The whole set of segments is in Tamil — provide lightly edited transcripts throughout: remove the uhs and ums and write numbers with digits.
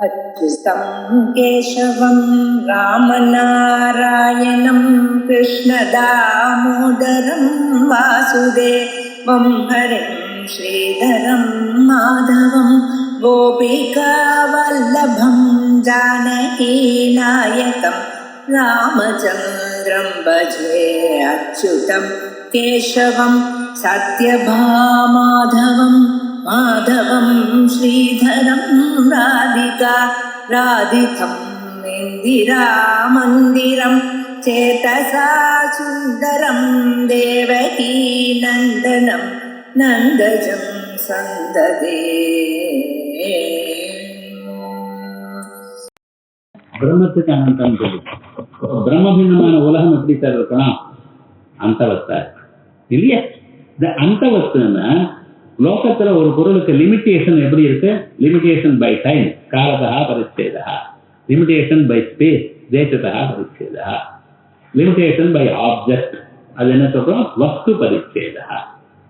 अच्युतं केशवं रामनारायणं कृष्णदामोदरं वासुदेवं हरिं श्रीधरं माधवं गोपिकावल्लभं जानकीनायकं रामचन्द्रं भजे अच्युतं केशवं सत्यभामाधवं माधवं श्रीधरं राधिका राधितं इन्दिरामन्दिरं चेतसा सुन्दरं देवकी नन्दनं नन्दजं सन्ददे. பிரம்மத்துக்கு அனந்தம் சொல்லி பிரம்மபின்னமான உலகம் எப்படி சார் இருக்கணும்? அந்தவஸ்தா இல்லையா? இந்த அந்தவஸ்துன்னா லோகத்துல ஒரு பொருளுக்கு லிமிட்டேஷன் எப்படி இருக்கு? லிமிட்டேஷன் பை டைம் காலதா பரிச்சேதா, லிமிட்டேஷன் பை ஸ்பேஸ் தேசதா பரிச்சேதா, லிமிட்டேஷன் பை ஆப்ஜெக்ட் அது என்ன சொல்றோம்? வஸ்து பரிச்சேதா.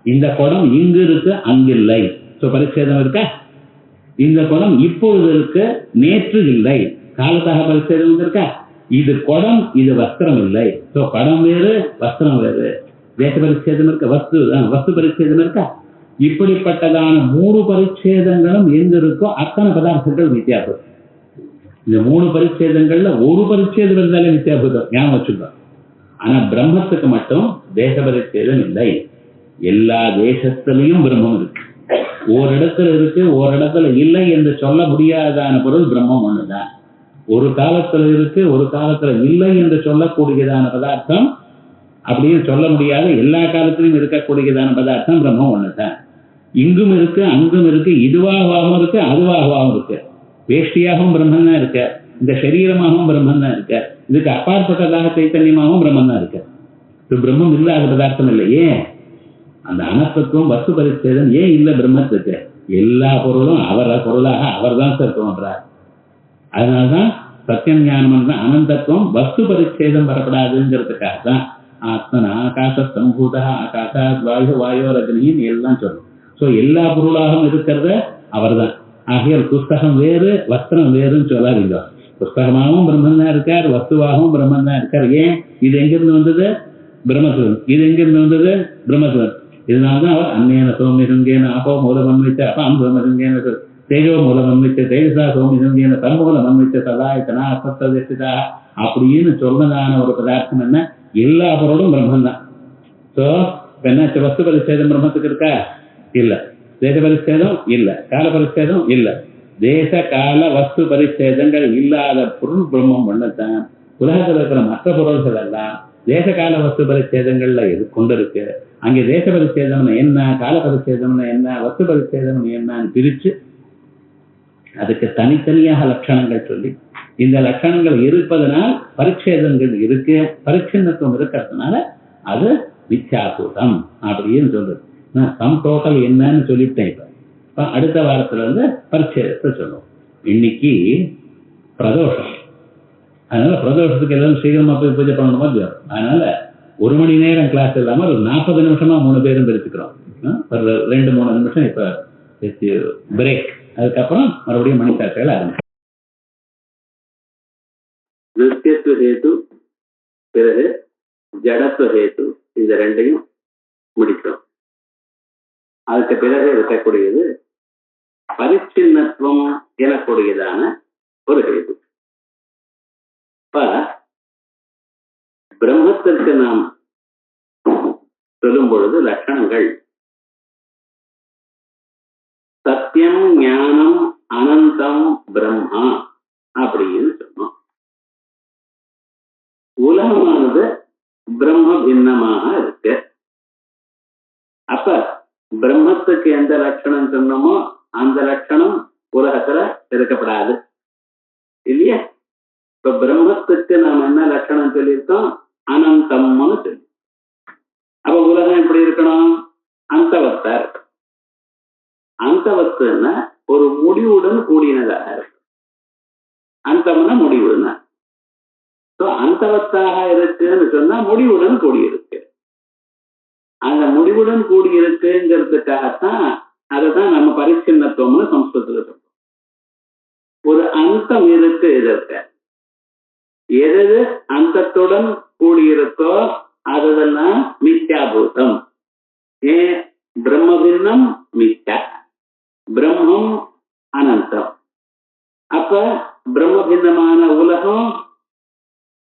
இந்த குடம் இங்கு இருக்கு அங்கில்லை, ஸோ பரிச்சேதம் இருக்கா? இந்த குடம் இப்பொழுது இருக்கு நேற்று இல்லை, காலத்தாக பரிச்சேதம் இருக்கா? இது குடம் இது வஸ்திரம் இல்லை, ஸோ குடம் வேறு வஸ்திரம் வேறு, தேச பரிச்சேதம் இருக்கா? வஸ்து பரிச்சேதம் இருக்கா? இப்படிப்பட்டதான 3 பரிச்சேதங்களும் எங்க இருக்கோ அத்தனை பதார்த்தங்கள் வித்தியாசம். இந்த 3 பரிச்சேதங்கள்ல ஒரு பரிச்சேதம் இருந்தாலே வித்தியாசம் ஞாபகம் வச்சுக்கோம். ஆனா பிரம்மத்துக்கு மட்டும் தேச பரிச்சேதம் இல்லை. எல்லா தேசத்திலையும் பிரம்மம் இருக்கு. ஓரிடத்துல இருக்கு ஓரிடத்துல இல்லை என்று சொல்ல முடியாதான பொருள் பிரம்மம் ஒண்ணுதான். ஒரு காலத்துல இருக்கு ஒரு காலத்துல இல்லை என்று சொல்லக்கூடியதான பதார்த்தம் அப்படின்னு சொல்ல முடியாத எல்லா காலத்திலும் இருக்கக்கூடியதான பதார்த்தம் பிரம்மம் ஒண்ணுதான். இங்கும் இருக்கு அங்கும் இருக்கு, இதுவாகவும் இருக்கு அதுவாகவும் இருக்கு, வேஷ்டியாகவும் பிரம்மன் தான் இருக்க, இந்த சரீரமாகவும் பிரம்மன் தான் இருக்க, இதுக்கு அப்பாற்பட்டதாக சைத்தன்யமாகவும் பிரம்மன் தான் இருக்க. பிரம்மம் இல்லாத பதார்த்தம் இல்லை. ஏன்? அந்த அனத்துவம் வஸ்து பரிச்சேதம் ஏன் இல்லை பிரம்மத்துக்கு? எல்லா பொருளும் பொருளாக அவர் தான் சார் தோன்றார். அதனால்தான் சத்தியம் ஞானம் தான் அனந்தத்துவம் வஸ்து பரிச்சேதம் வரப்படாதுங்கிறதுக்காக தான் ஆத்மனா ஆகாச சம்பூதா ஆகாசாத் வாயு வாயோர் அக்னின்னு எல்லாம் சொல்லும். ஸோ எல்லா பொருளாகவும் இருக்கிறத அவர் தான். ஆகையால் புஸ்தகம் வேறு வஸ்திரம் வேறுன்னு சொல்லாதீங்க. புஸ்தகமாகவும் பிரம்மன் தான் இருக்கார், வஸ்துவாகவும் பிரம்மன் தான் இருக்கார். ஏன்? இது எங்கிருந்து வந்தது? பிரம்மத்துவன். இது எங்கிருந்து வந்தது? பிரம்மத்துவன். இதனால்தான் அவர் அந்நேன சோமிசங்கேன அப்போ மூலம் அன்விச்ச அப்பாம் சோமசங்கேன தேஜோ மூலம் அன்விச்ச தேஜசா சோமிசங்கேன தன்மூலம் அன்விச்ச சதாயத்தனா அசத்தா அப்படின்னு சொன்னதான ஒரு பதார்த்தம் என்ன? எல்லா பொருளும் பிரம்மன் தான். ஸோ என்னாச்சு? வஸ்து பரிச்சேதம் பிரம்மத்துக்கு இருக்கா? இல்ல. தேச பரிச்சேதம் இல்ல, கால பரிச்சேதம் இல்ல. தேச கால வஸ்து பரிச்சேதங்கள் இல்லாத பொருள் பிரம்மம் ஒண்ணுதான். உலகத்தில் இருக்கிற மற்ற பொருள்கள் எல்லாம் தேச கால வஸ்து பரிச்சேதங்கள்ல கொண்டிருக்கு. அங்கே தேச பரிச்சேதம்னு என்ன, கால பரிச்சேதம்னு என்ன, வஸ்து பரிச்சேதம் என்னன்னு பிரிச்சு அதுக்கு தனித்தனியாக லட்சணங்கள் சொல்லி இந்த லட்சணங்கள் இருப்பதனால் பரிச்சேதங்கள் இருக்கு, பரிச்சின்னத்துவம் இருக்கிறதுனால அது மித்யாபூதம் அப்படின்னு சொல்றது. நான் சம் டோட்டல் என்னன்னு சொல்லிட்டேன். இப்ப அடுத்த வாரத்துல வந்து பரிச்சேதத்தை சொல்லுவோம். இன்னைக்கு பிரதோஷம், அதனால பிரதோஷத்துக்கு எல்லாரும் சீக்கிரமா போய் பூஜை பண்ணணுமா இல்லையோ, அதனால 1 மணி நேரம் கிளாஸ் இல்லாம ஒரு 40 நிமிஷமா 3 பேரும் பிரிச்சுக்கிறோம். ஒரு 2-3 நிமிஷம் இப்ப பிரேக், அதுக்கப்புறம் மறுபடியும் மணிக்காட்சிகள் ஆரம்பிச்சு நித்தியத்துவ ஹேது பிறகு ஜடத்துவ ஹேது, இந்த ரெண்டையும் முடிக்கிறோம். அதுக்கு பிறகு இருக்கக்கூடியது பரிச்சின்னத்துவம் எனக்கூடியதான ஒரு ஹேது. இப்ப பிரம்மத்திற்கு நாம் சொல்லும் பொழுது லட்சணங்கள் சத்தியம் ஞானம் அனந்தம் பிரம்மா அப்படின்னு சொன்னோம். உலகமானது பிரம்ம பின்னமாக இருக்கு. அப்ப பிரம்மத்துக்கு எந்த லட்சணம் சொன்னோமோ அந்த லட்சணம் உலகத்துல இருக்கப்படாது இல்லையா? இப்ப பிரம்மத்துக்கு நாம் என்ன லட்சணம் சொல்லியிருக்கோம்? அனந்தம்னு சொல்லி. அப்ப உலகம் எப்படி இருக்கணும்? அந்தவத்தா இருக்கு. அந்தவத்துன்னா ஒரு முடிவுடன் கூடினதாக இருக்கு. அந்தம்னா முடிவுன்னா அந்தவத்தாக இருக்குன்னு சொன்னா முடிவுடன் கூடியிருக்கு. அந்த முடிவுடன் கூடியிருக்குங்கிறதுக்காகத்தான் அதுதான் நம்ம பரிச்சின்னத்துவம்னு சம்ஸ்கிருதத்துல சொல்றோம். ஒரு அந்தம் இருக்கு இதற்கு. எது அந்தத்துடன் கூடியிருக்கோ அதெல்லாம் மித்யாபூதம். ஏன்? பிரம்ம பின்னம் மித்யா, பிரம்மம் அனந்தம். அப்ப பிரம்ம பின்னமான உலகம்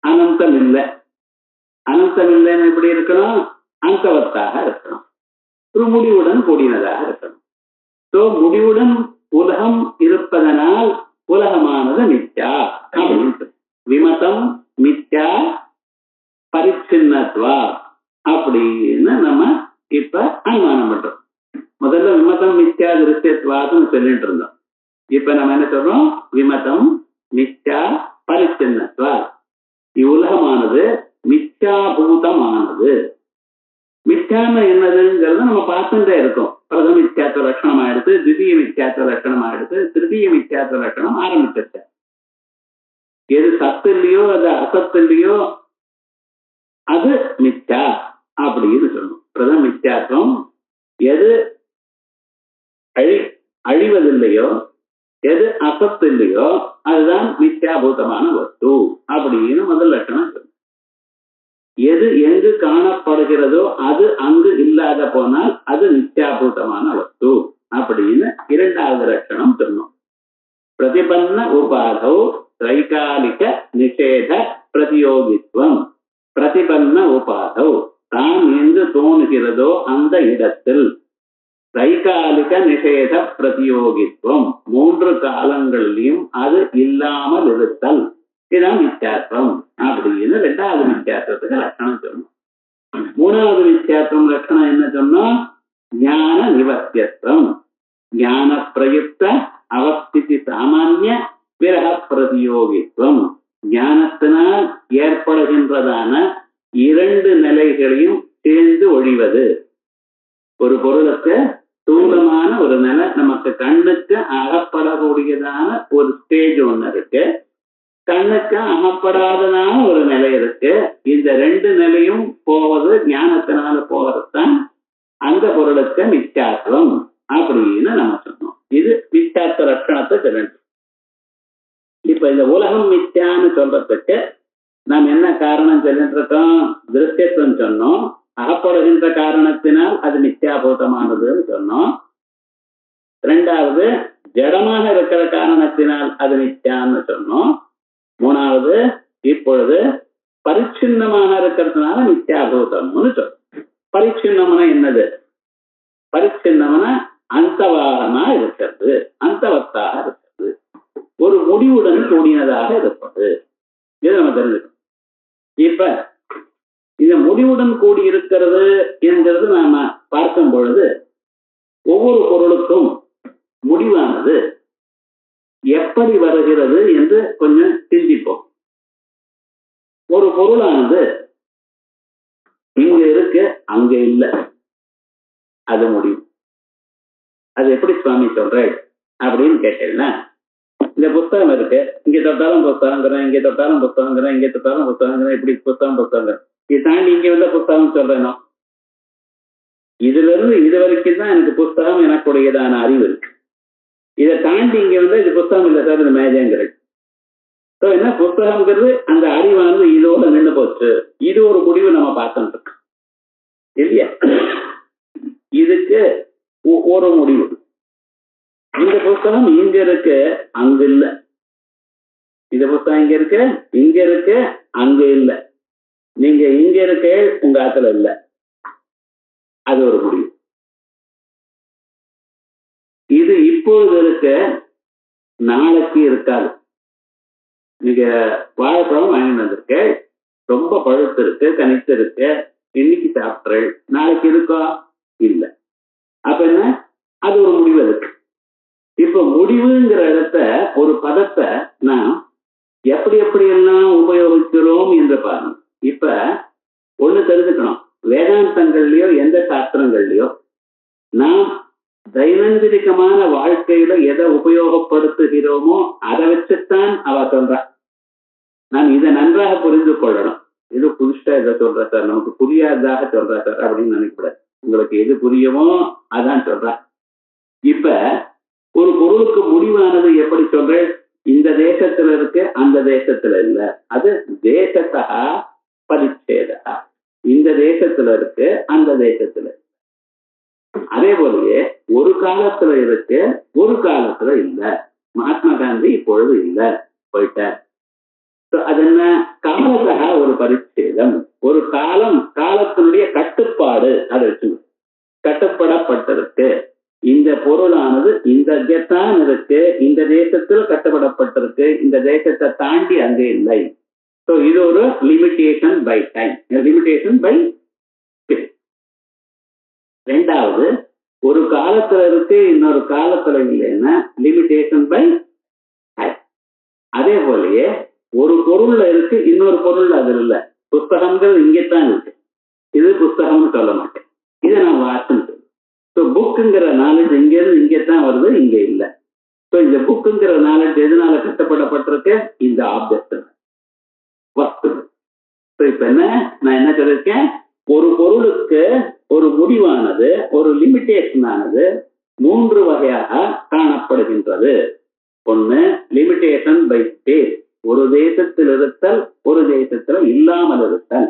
அனந்தம் இல்லை. அனந்தம் இல்லைன்னு எப்படி இருக்கணும்? அந்தவத்தாக இருக்கணும், ஒரு முடிவுடன் கூடினதாக இருக்கணும். சோ முடிவுடன் உலகம் இருப்பதனால் உலகமானது மித்யா அப்படின்னு. விமதம் மித்யா பரிச்சின்னத்வா அப்படின்னு நம்ம இப்ப அனுமானம் பண்றோம். முதல்ல விமதம் மித்யா திருஷ்யத்வாதுன்னு சொல்லிட்டு இருந்தோம். இப்ப நம்ம என்ன சொல்றோம்? விமதம் மித்யா பரிச்சின்னத்வா. இவ்வுலகமானது மித்யாபூதமானது. மித்யான்னு என்னதுங்கிறத நம்ம பார்த்துட்டே இருக்கோம். பிரதம மித்யாத்வ லட்சணம் ஆயிடுத்து, திவிய மித்யாத்வ லட்சணம் ஆயிடுத்து, திருத்தீய மித்யாத்வ லட்சணம் ஆரம்பிச்சிருக்க. எது சத்து இல்லையோ அது அசத்து இல்லையோ அது மித்யா அப்படின்னு சொல்லணும். பிரதம மித்யாத்வம் எது அழிவதில்லையோ எது அசத்து இல்லையோ அதுதான் மித்யாபூதமான வஸ்து அப்படின்னு முதல் லட்சணம் சொல்லணும். எது எங்கு காணப்படுகிறதோ அது அங்கு இல்லாத போனால் அது மித்யாபூதமான வஸ்து அப்படின்னு இரண்டாவது லட்சணம் சொன்னோம். பிரதிபன்ன உபாதோ தைகாலிக நிஷேத பிரதியோகித்துவம். பிரதிபன்ன உபாதோ தான் எங்கு தோணுகிறதோ அந்த இடத்தில் தைகாலிக நிஷேத பிரதியோகித்துவம், மூன்று காலங்களிலும் அது இல்லாமல் இருத்தல், இதுதான் வித்தியாசம் அப்படின்னு ரெண்டாவது வித்தியாசத்துக்கு லட்சணம் சொன்னோம். மூணாவது வித்தியாசம் லட்சணம் என்ன சொன்னோம்? ஞான நிவர்த்தியத்துவம். ஞான பிரயுக்த அவஸ்திதி சாமானிய விரக பிரதியோகித்துவம். ஞானத்தினால் ஏற்படுகின்றதான இரண்டு நிலைகளையும் சேர்ந்து ஒழிவது. ஒரு பொருளுக்கு ஸ்தூலமான ஒரு நிலை, நமக்கு கண்ணுக்கு அகப்படக்கூடியதான ஒரு ஸ்டேஜ் ஒண்ணு இருக்கு, கண்ணுக்கு அகப்படாததான ஒரு நிலை இருக்கு. இந்த ரெண்டு நிலையும் போவது ஞானத்தினால போவதுதான் அந்த பொருளுக்கு மித்யாத்வம் அப்படின்னு நம்ம சொன்னோம். இது மித்யாத்வ லட்சணத்தை சொல்லணும். இப்ப இந்த உலகம் மித்யான்னு சொல்றதுக்கு நாம் என்ன காரணம் சொல்லிட்டு இருக்கோம்? திருஷ்யத்துவம் சொன்னோம். அகப்படுகின்ற காரணத்தினால் அது மித்யாபூதமானதுன்னு சொன்னோம். இரண்டாவது ஜடமாக இருக்கிற காரணத்தினால் அது மித்யான்னு சொன்னோம். மூணாவது இப்பொழுது பரிச்சின்னமாக இருக்கிறதுனால மித்யாபூதம்னு சொன்னோம். பரிச்சின்னம்னா என்னது? பரிச்சின்னம்னா அந்தவாகமா இருக்கிறது, அந்தவத்தாக இருக்கிறது, ஒரு முடிவுடன் கூடினதாக இருப்பது. இதை நம்ம தெரிஞ்சுக்கணும். இப்ப இந்த முடிவுடன் கூடி இருக்கிறது என்கிறது நாம பார்க்கும் பொழுது ஒவ்வொரு பொருளுக்கும் முடிவானது எப்படி வருகிறது என்று கொஞ்சம் சிந்திப்போம். ஒரு பொருளானது இங்க இருக்கு அங்க இல்லை, அது முடிவு. அது எப்படி சுவாமி சொல்ற அப்படின்னு கேட்டேன்னா, இந்த புத்தகம் இருக்கு, இங்க தொட்டாலும் புத்தகங்கிறேன், இங்க தொட்டாலும் புத்தகங்கிறேன், இங்க தொட்டாலும் புத்தகங்கிறேன், இப்படி புத்தகம் இது தாண்டி இங்க உள்ள புத்தகம் சொல்றேனோ, இதுல இருந்து இது வரைக்கும் தான் எனக்கு புத்தகம் எனக்குடையதான அறிவு இருக்கு. இதை தாண்டி இங்க வந்து இது புத்தகம் இல்லை சார், இது மேஜங்கிறது. என்ன புத்தகங்கிறது அந்த அறிவானது இதோட நின்று போச்சு. இது ஒரு முடிவு நம்ம பார்த்துட்டு இருக்கோம் இல்லையா? இதுக்கு ஒரு முடிவு. இந்த புத்தகம் இங்க இருக்கு அங்க இல்ல, இந்த புத்தகம் இங்க இருக்கு அங்க இல்ல, நீங்க இங்க இருக்க உங்க ஆத்துல இல்ல, அது ஒரு முடிவு. இது இப்பொழுது இருக்க நாளைக்கு இருக்காது. நீங்க வாழைப்பழம் வாங்கிட்டு வந்திருக்க, ரொம்ப பழுத்து இருக்கு, கனித்து இருக்கு, இன்னைக்கு சாப்பிட்ற, நாளைக்கு இருக்கா இல்ல. அப்ப என்ன? அது ஒரு முடிவு இருக்கு. இப்ப முடிவுங்கிற இடத்த ஒரு பதத்தை நாம் எப்படி எல்லாம் உபயோகிக்கிறோம் என்று பாருங்க. இப்ப ஒண்ணு தெரிஞ்சுக்கணும், வேதாந்தங்கள்லயோ எந்த சாஸ்திரங்கள்லயோ நாம் தைனந்திகமான வாழ்க்கையில எதை உபயோகப்படுத்துகிறோமோ அதை வச்சுத்தான் அவ சொல்றா. நாம் இதை நன்றாக புரிந்து கொள்ளணும். இது புதுசா இதை சொல்ற சார், நமக்கு புரியாததாக சொல்றா சார் அப்படின்னு நினைக்கூடாது. உங்களுக்கு எது புரியுமோ அதான் சொல்றா. இப்ப ஒரு பொருளுக்கு முடிவானது எப்படி சொல்ற? இந்த தேசத்துல இருக்கு, அந்த தேசத்துல இல்ல. அது தேசத்தா பரிச்சேதா. இந்த தேசத்துல இருக்கு, அந்த தேசத்துல. அதே போலயே ஒரு காலத்துல இருக்கு, ஒரு காலத்துல இல்ல. மகாத்மா காந்தி இப்பொழுது இல்ல, போயிட்டார். அது என்ன? காலத்தா ஒரு பரிச்சேதம். ஒரு காலம், காலத்தினுடைய கட்டுப்பாடு, அதை வச்சு கட்டுப்படப்பட்டிருக்கு. இந்த பொருளானது இந்த தான் இருக்கு, இந்த தேசத்தில் கட்டுப்படப்பட்டிருக்கு, இந்த தேசத்தை தாண்டி அங்கே இல்லை. ஸோ இது ஒரு limitation by time, limitation by space. ரெண்டாவது, ஒரு காலத்துல இருக்கு, இன்னொரு காலத்துல இல்லைன்னா லிமிடேஷன் பை டைம். அதே போலயே ஒரு பொருள்ல இருக்கு, இன்னொரு பொருள் அது இல்ல. புஸ்தகங்கள் இங்கேத்தான் இருக்கு, இது புஸ்தகம்னு சொல்ல மாட்டேன், இதை நான் வாசம். ஸோ புக்குங்கிற நாலேஜ் இங்கேருந்து இங்கே தான் வருது, இங்க இல்லை. ஸோ இந்த புக்குங்கிற நாலேஜ் எதனால கட்டப்படப்பட்டிருக்கு? இந்த ஆப்ஜெக்ட் வஸ்து. ஸோ இப்ப என்ன, நான் என்ன சொல்லியிருக்கேன்? ஒரு பொருளுக்கு ஒரு முடிவானது, ஒரு லிமிடேஷன் ஆனது 3 வகையாக காணப்படுகின்றது. ஒண்ணு லிமிடேஷன் பை ஸ்பேஸ், ஒரு தேசத்தில் இருத்தல், ஒரு தேசத்துல இல்லாமல் இருத்தல்.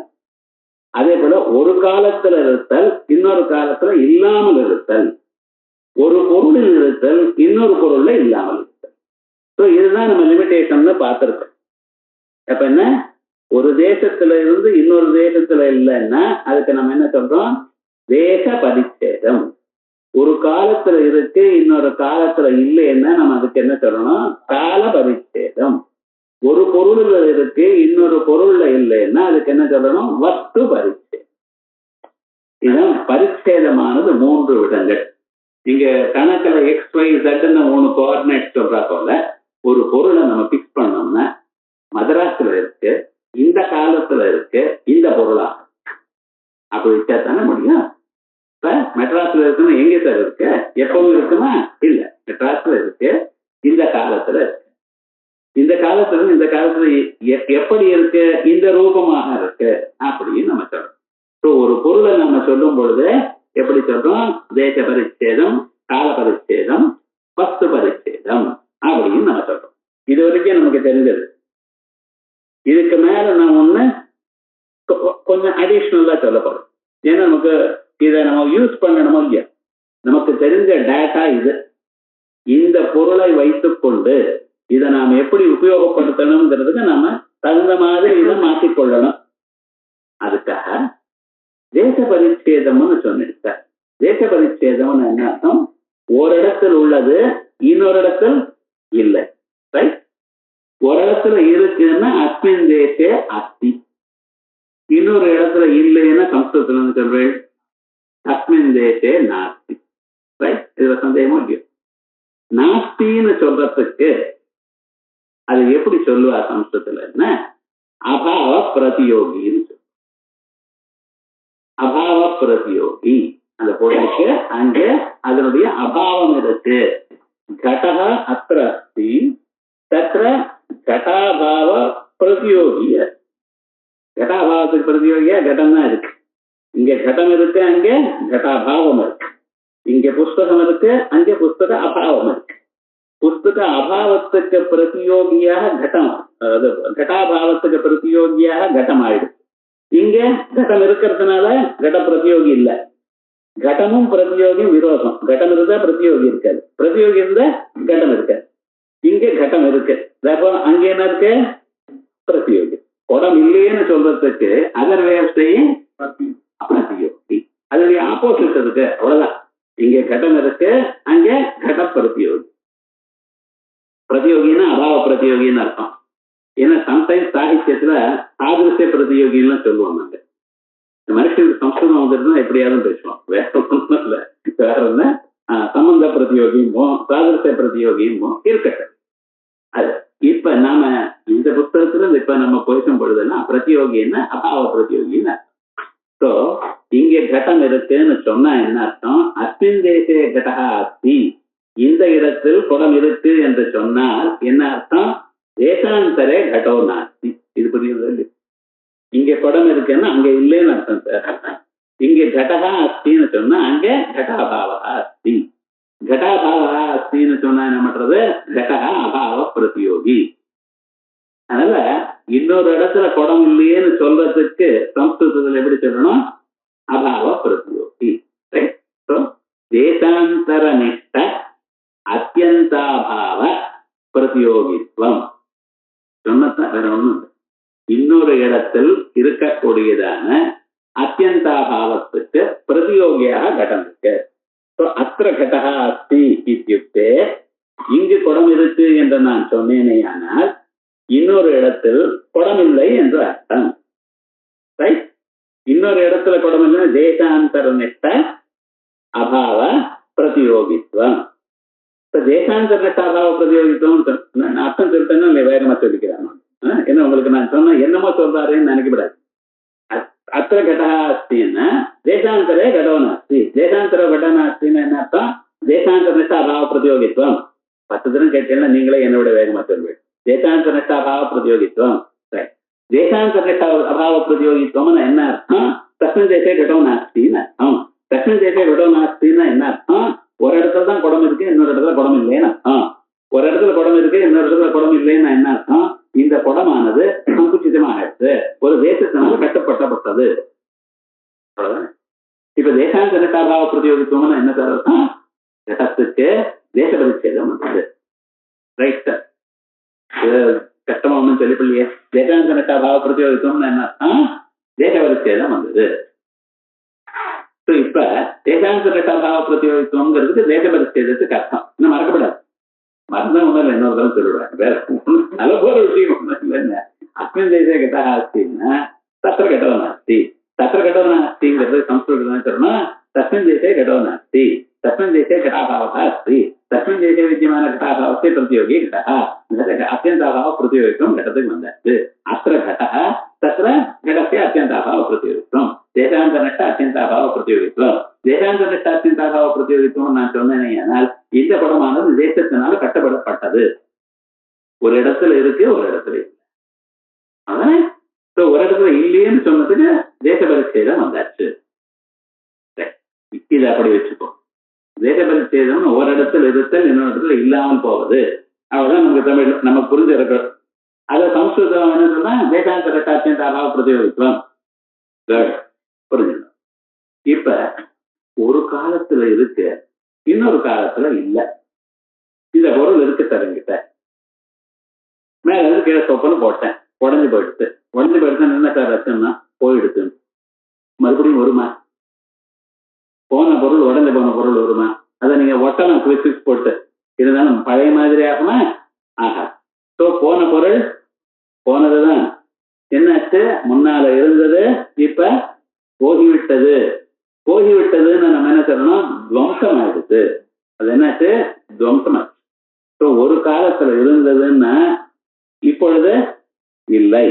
அதே போல ஒரு காலத்துல இருத்தல், இன்னொரு காலத்துல இல்லாமல் இருத்தல். ஒரு பொருளில் இருத்தல், இன்னொரு பொருள்ல இல்லாமல் இருத்தல். ஸோ இதுதான் நம்ம லிமிடேஷன் பார்த்திருக்கோம். அப்ப என்ன, ஒரு தேசத்துல இருந்து இன்னொரு தேசத்துல இல்லைன்னா அதுக்கு நம்ம என்ன சொல்றோம்? தேச பரிச்சேதம். ஒரு காலத்துல இருக்கு, இன்னொரு காலத்துல இல்லைன்னா நம்ம அதுக்கு என்ன சொல்லணும்? கால பரிச்சேதம். ஒரு பொருள்ல இருக்கு, இன்னொரு பொருள்ல இல்லைன்னா அதுக்கு என்ன சொல்லணும்? வஸ்து பரிச்சேதம். இதுதான் பரிச்சேதமானது 3 விதங்கள். இங்க கணக்குல XYZ 3 கோஆர்டினேட் சொல்றா போல ஒரு பொருளை நம்ம பிக்ஸ் பண்ணோம்னா, மதராஸ்ல இருக்கு, இந்த காலத்துல இருக்கு, இந்த பொருளா அப்படி வச்சா தானே முடியும். இப்ப மெட்ராஸ்ல இருக்குன்னா எங்க சார் இருக்கு? எப்பவும் இருக்குமா? இல்ல, மெட்ராஸ்ல இருக்கு, இந்த காலத்துல இருக்கு. இந்த காலத்துல இந்த காலத்துல எப்படி இருக்கு? இந்த ரூபமாக இருக்கு அப்படின்னு நம்ம சொல்றோம். ஸோ ஒரு பொருளை நம்ம சொல்லும் பொழுது எப்படி சொல்றோம்? தேச பரிச்சேதம், கால பரிச்சேதம், வஸ்து பரிச்சேதம் அப்படின்னு நம்ம சொல்றோம். இது வரைக்கும் நமக்கு தெரிஞ்சது. இதுக்கு மேல நான் ஒண்ணு கொஞ்சம் அடிஷ்னலா சொல்ல போறோம். ஏன்னா நமக்கு இதை நம்ம யூஸ் பண்ணணுமோ இல்லையா? நமக்கு தெரிஞ்ச டேட்டா இது. இந்த பொருளை வைத்துக்கொண்டு இதை நாம் எப்படி உபயோகப்படுத்தணுங்கிறதுக்கு நாம தகுந்த மாதிரி இதை மாற்றிக்கொள்ளணும். அதுக்காக தேச பரிச்சேதம்னு சொன்னிருக்க. தேச பரிச்சேதம்னு என்ன அர்த்தம்? ஒரு இடத்தில் உள்ளது, இன்னொரு இடத்தில் இல்லை. ரைட்? ஒரு இடத்துல இருக்குன்னா அஸ்மின் தேசே அஸ்தி, இன்னொரு இடத்துல இல்லைன்னா சம்ஸ்கிருதத்துல சொல்றேன் அஸ்மின் தேசே நாஸ்தி. ரைட்? இதுல சந்தேகமும் இல்லையோ? நாஸ்தின்னு சொல்றதுக்கு அது எப்படி சொல்லுவா சம்ஸ்கிருதத்துல? அபாவ பிரதியோகின்னு சொல்லுவா. அபாவ பிரதியோகி அந்த பொருளுக்கு அங்க அதனுடைய அபாவம் இருக்கு. கடக அத்திர அஸ்தி தத்ர கடாபாவ பிரதியோகிய. கடாபாவத்துக்கு பிரதியோகியா கடம் தான் இருக்கு. இங்க கடம் இருக்கு, அங்க கடாபாவம் இருக்கு. இங்க புஸ்தகம் இருக்கு, அங்க புஸ்தக அபாவம் இருக்கு. புஸ்தக அபாவத்துக்கு பிரதியோகியாக கட்டம், அதாவது கட்டாபாவத்துக்கு பிரதியோகியாக கட்டம் ஆயிடுச்சு. இங்க கட்டம் இருக்கிறதுனால கட பிரதியோகி இல்லை. கடமும் பிரதியோகியும் விரோதம். கட்டம் இருந்தா பிரதியோகி இருக்காது, பிரதியோகி இருந்தா கட்டம் இருக்காது. இங்க கட்டம் இருக்கு, அங்க என்ன இருக்கு? பிரதியோகி. உடம் இல்லையேன்னு சொல்றதுக்கு அதர் வே ஆஃப் சேயிங் பிரதியோகி. அதனுடைய ஆப்போசிட் இருக்கு, அவ்வளவுதான். இங்க கட்டம் இருக்கு, அங்க கட பிரதியோகி. பிரதியோகின்னா அபாவ பிரதியோகின்னு அர்த்தம். ஏன்னா சம்டைம்ஸ் சாகித்யத்துல சாதிருஷ்ய பிரதியோகின்னு சொல்லுவாங்க. மனுஷனுக்கு சம்ஸ்கிருதம் வந்துருந்தா எப்படியாவது பேசுவோம், வேற ஒன்றும் இல்லை. வேற என்ன சம்பந்த பிரதியோகியுமோ சாதிருஷ்ய பிரதியோகியுமோ இருக்கட்டும். அது இப்ப நாம இந்த புத்தகத்துல இப்ப நம்ம பேசும் பொழுதுன்னா பிரதியோகின்னா அபாவ பிரதியோகின்னு. ஸோ இங்க கட்டம் இருக்குன்னு சொன்னா என்ன அர்த்தம்? அஸ்மின் தேசே கடகா அஸ்தி, இந்த இடத்தில் குடம் இருக்கு என்று சொன்னால் என்ன அர்த்தம்? தேசாந்தரே கடோ நாஸ்தி. இது புரியுது? இங்க குடம் இருக்குன்னா அங்க இல்லைன்னு அர்த்தம் சார். இங்க கடகா அஸ்தின்னு சொன்னா அங்க கடாபாவா அஸ்தி. கடாபாவா அஸ்தின்னு சொன்னா என்ன பண்றது? கடகா அபாவ பிரதியோகி. அதனால இன்னொரு இடத்துல குடம் இல்லையேன்னு சொல்றதுக்கு சம்ஸ்கிருதத்துல எப்படி சொல்லணும்? அபாவ பிரதியோகி. தேசாந்தர நிஷ்ட அத்தியந்தாபாவ பிரதியோகித்வம் சொன்னதான் வேற ஒண்ணும் இல்லை. இன்னொரு இடத்தில் இருக்கக்கூடியதான அத்தியந்தாபாவத்துக்கு பிரதியோகியாக கடம் இருக்கு. அத்திர கடகா அஸ்தி இத்தியுக்தே, இங்கு குடம் இருக்கு என்று நான் சொன்னேனே, ஆனால் இன்னொரு இடத்தில் குடம் இல்லை என்று அர்த்தம். ரைட்? இன்னொரு இடத்துல குடம் இல்லை, தேசாந்தர நிஷ்ட அபாவ பிரதியோகித்வம். இப்ப தேசாந்தர நிஷ்ட அபாவ பிரதியோகித்வம் அர்த்தம் சொல்லிட்டேன்னா இல்லை, வேகமா சொல்லிக்கிறான். என்ன உங்களுக்கு நான் சொன்ன என்னமோ சொல்றாருன்னு நினைக்கப்படாது. அத்திர கடகா அஸ்தின்னா தேசாந்தரே கடோ நாஸ்தி. தேசாந்தர கடோ நாஸ்தின்னு என்ன அர்த்தம்? தேசாந்தர நிஷ்ட அபாவ பிரதியோகித்வம். 10 தினம் கேட்டீங்கன்னா நீங்களே என்னோட வேகமா சொல்வீங்க. தேசாந்தர நிஷ்ட அபாவ பிரதியோகித்வம். தேசாந்தர நிஷ்ட அபாவ பிரதியோகித்வம்னு என்ன அர்த்தம்? தஸ்மின் தேசே கடோ நாஸ்தின்னு அர்த்தம். தஸ்மின் தேசே கடோ நாஸ்தின்னா என்ன அர்த்தம்? ஒரு இடத்துல தான் குடம் இருக்கு, இன்னொரு இடத்துல குடம் இல்லைன்னு அர்த்தம். ஒரு இடத்துல குடம் இருக்கு, இன்னொரு இடத்துல குடம் இல்லைன்னா என்ன அர்த்தம்? இந்த குடமானது சங்குச்சிதமாகிடுது, ஒரு தேசத்தினால கட்டப்பட்டப்பட்டது. இப்ப தேசாந்தர நிஷ்ட அபாவ பிரதியோகித்வம்னு என்ன சார் அர்த்தம்? கடத்துக்கு தேச பரிச்சேதம் வந்தது. ரைட் சார், கஷ்டமா ஒன்றும் சொல்லிப்பில்லையே. தேசாந்தர நிஷ்ட அபாவ பிரதியோகித்வம்னு என்ன அர்த்தம்? தேச பரிச்சேதம் வந்தது. இப்ப தேசாந்தர நிஷ்ட அபாவ பிரதியோகித்வம்ங்கிறதுக்கு தேச பரிச்சேதத்துக்கு அர்த்தம் இன்னும் மறக்கப்படாது. மறந்த ஒன்றும் இன்னொரு தரம் சொல்லிவிடுவாங்க. வேற நல்ல போற விஷயம் ஒன்றும் இல்லைங்க. அஸ்மின் தேசே கடா ஆஸ்தின்னா தத்திர கடோ நாஸ்தி. தத்திர கடோ நாஸ்திங்கிறது சம்ஸ்கிருதம் சொல்லணும். தஸ்மின் தேசே கடோ நாஸ்தி. தஸ்மின் தேசே கடாபாவா அஸ்தி. தஸ்மின் தேசே வித்தியமான கடாபாவத்தை பிரதியோகி கடா. அத்தியந்தாபாவ பிரதியோகித்வம் கடத்துக்கு வந்தாச்சு. அத்திர கடா தத்திர கடத்தை அத்தியந்தாபாவ பிரதியோகித்வம். தேசாந்தர நிஷ்ட அத்தியந்தாபாவ பிரதியோகித்வம். தேசாந்தர நிஷ்ட அத்தியந்தாபாவ பிரதியோகித்வம் நான் சொன்னேனே, ஆனால் இந்த படமானது தேசத்தினால கட்டப்படப்பட்டது. ஒரு இடத்துல இருக்கு, ஒரு இடத்துல இல்லை. அதான் ஒரு இடத்துல இல்லையேன்னு சொன்னதுக்கு தேச பரிச்சேதம் வந்தாச்சு. இதை அப்படி வச்சுக்கோ. தேச பரிச்சேதம் ஒரு இடத்துல இருத்தல், இன்னொரு இடத்துல இல்லாமல் போவது. அவ்வளவுதான் நமக்கு தமிழ் நமக்கு புரிஞ்சு இருக்கிறோம். அதை சம்ஸ்கிருதம் என்ன சொன்னா தேசாந்தர நிஷ்ட அத்தியந்தாபாவ பிரதியோகித்வம் புரிஞ்சுக்கணும். இப்ப ஒரு காலத்துல இருக்கு, இன்னொரு காலத்துல இல்ல. இந்த பொருள் இருக்கு தரங்கிட்ட, மேல இருந்து கீழே சொப்பன்னு போட்டேன், உடஞ்சு போயிடுச்சு. உடஞ்சு போயிடுச்சு என்ன சார் அர்த்தம்னா போயிடுச்சு. மறுபடியும் வருமா? போன பொருள் உடஞ்சு போன பொருள் வருமா? அதை நீங்க ஒட்டலாம் குவிக்ஸ் போட்டு, இருந்தாலும் பழைய மாதிரி ஆகுமா? ஆஹா. ஸோ போன பொருள் போனதுதான். என்னாச்சு? முன்னால இருந்தது இப்ப போகிவிட்டது. போகிவிட்டதுன்னு நம்ம என்ன சொல்லணும்? துவம்சம் ஆயிடுச்சு. அது என்னாச்சு? துவம்சமாச்சு. ஸோ ஒரு காலத்துல இருந்ததுன்னா இப்பொழுது இல்லை.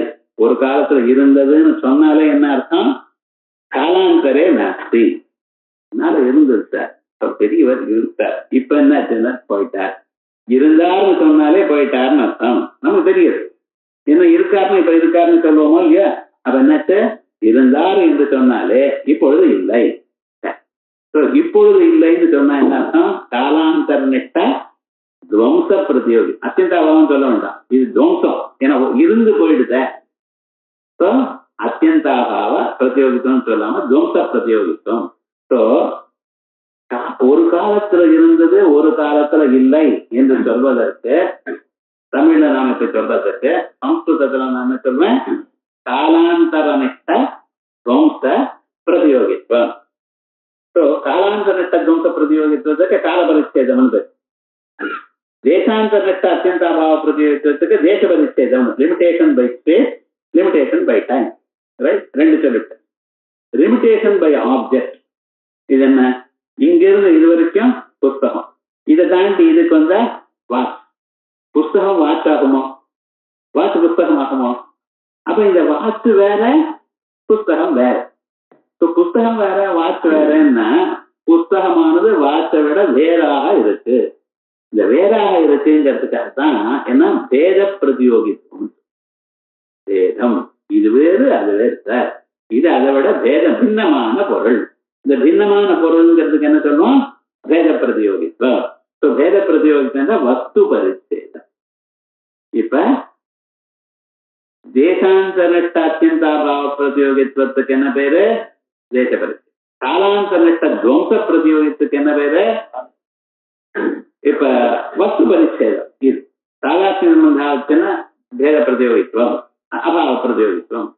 ஒரு காலத்துல இருந்ததுன்னு சொன்னாலே என்ன அர்த்தம்? காலாந்தரே நாஸ்தி. அதனால இருந்தது சார், பெரியவர் இருந்தார், இப்ப என்னாச்சுன்னா போயிட்டார். இருந்தாருன்னு சொன்னாலே போயிட்டாருன்னு அர்த்தம். நமக்கு தெரியுது. இன்னும் இருக்காருன்னு இப்ப இருக்காருன்னு சொல்லுவோமோ இல்லையா? அப்ப என்னாச்சு? இருந்தார் என்று சொன்னாலே இப்பொழுது இல்லை. இப்பொழுது இல்லைன்னு சொன்னா என்ன அர்த்தம்? காலாந்தர நிஷ்ட துவம்ச பிரதியோகி. அத்தியந்தாபாவம் சொல்ல வேண்டாம், இது துவம்சம். ஏன்னா இருந்து போயிடுத. அத்தியந்தாபாவ பிரதியோகித்துவம் சொல்லாம துவம்ச பிரதியோகித்துவம். ஒரு காலத்துல இருந்தது, ஒரு காலத்துல இல்லை என்று சொல்வதற்கு தமிழ்ல நாம இப்ப சொல்றதற்கு சம்ஸ்கிருதத்துல நான் என்ன சொல்வேன்? காலாந்தர நிஷ்ட துவம்ச பிரதியோகித்துவம். காலாந்தர நிஷ்ட துவம்ச பிரதியோகித்துவத்துக்கு கால பரிச்சேதம். தேசாந்தர நிஷ்ட அத்தியந்தாபாவ பிரதியோகித்துவத்துக்கு தேச பரிச்சேதம். Limitation by space, limitation by time. Right? ரெண்டு சொல்லிட்டு. லிமிடேஷன் பை ஆப்ஜெக்ட் இது என்ன? இங்கிருந்து இது வரைக்கும் புஸ்தகம், இதை தாண்டி இதுக்கு வந்த வாட்ச். புஸ்தகம் வாட்ச் ஆகுமோ? வாட்ச் புஸ்தகம் ஆகுமோ? அப்ப இந்த வாட்ச் வேற, புஸ்தகம் வேற. புஸ்தகம் வேற, வாட்ச் வேறன்னா புஸ்தகமானது வாட்சை விட வேறாக இருக்கு. இந்த வேறாக இருக்குங்கிறதுக்காகத்தான் என்ன பேத பிரதியோகித்துவம். பேதம் இது வேறு, அது வேறு சார். இது அதை விட பேதம், பின்னமான பொருள். இந்த பின்னமான பொருள்ங்கிறதுக்கு என்ன சொல்லுவோம்? பேத பிரதியோகித்துவம். பேத பிரதியோகித்துவம் வஸ்து பரிச்சேதம். இப்ப தேசாந்தரஷ்ட அத்தியந்தாபாவ பிரதியோகித்துவத்துக்கு என்ன பேரு? தேச பரிச்சேதம். காலாந்தரஷ்ட துவம்ச பிரதியோகித்துக்கு என்ன பேரு? இப்ப வஸ்து பரிச்சேதம். இது சாதாரண சம்பந்தாவச்சுன்னா பேத பிரதியோகித்துவம், அபாவ பிரதியோகித்துவம்.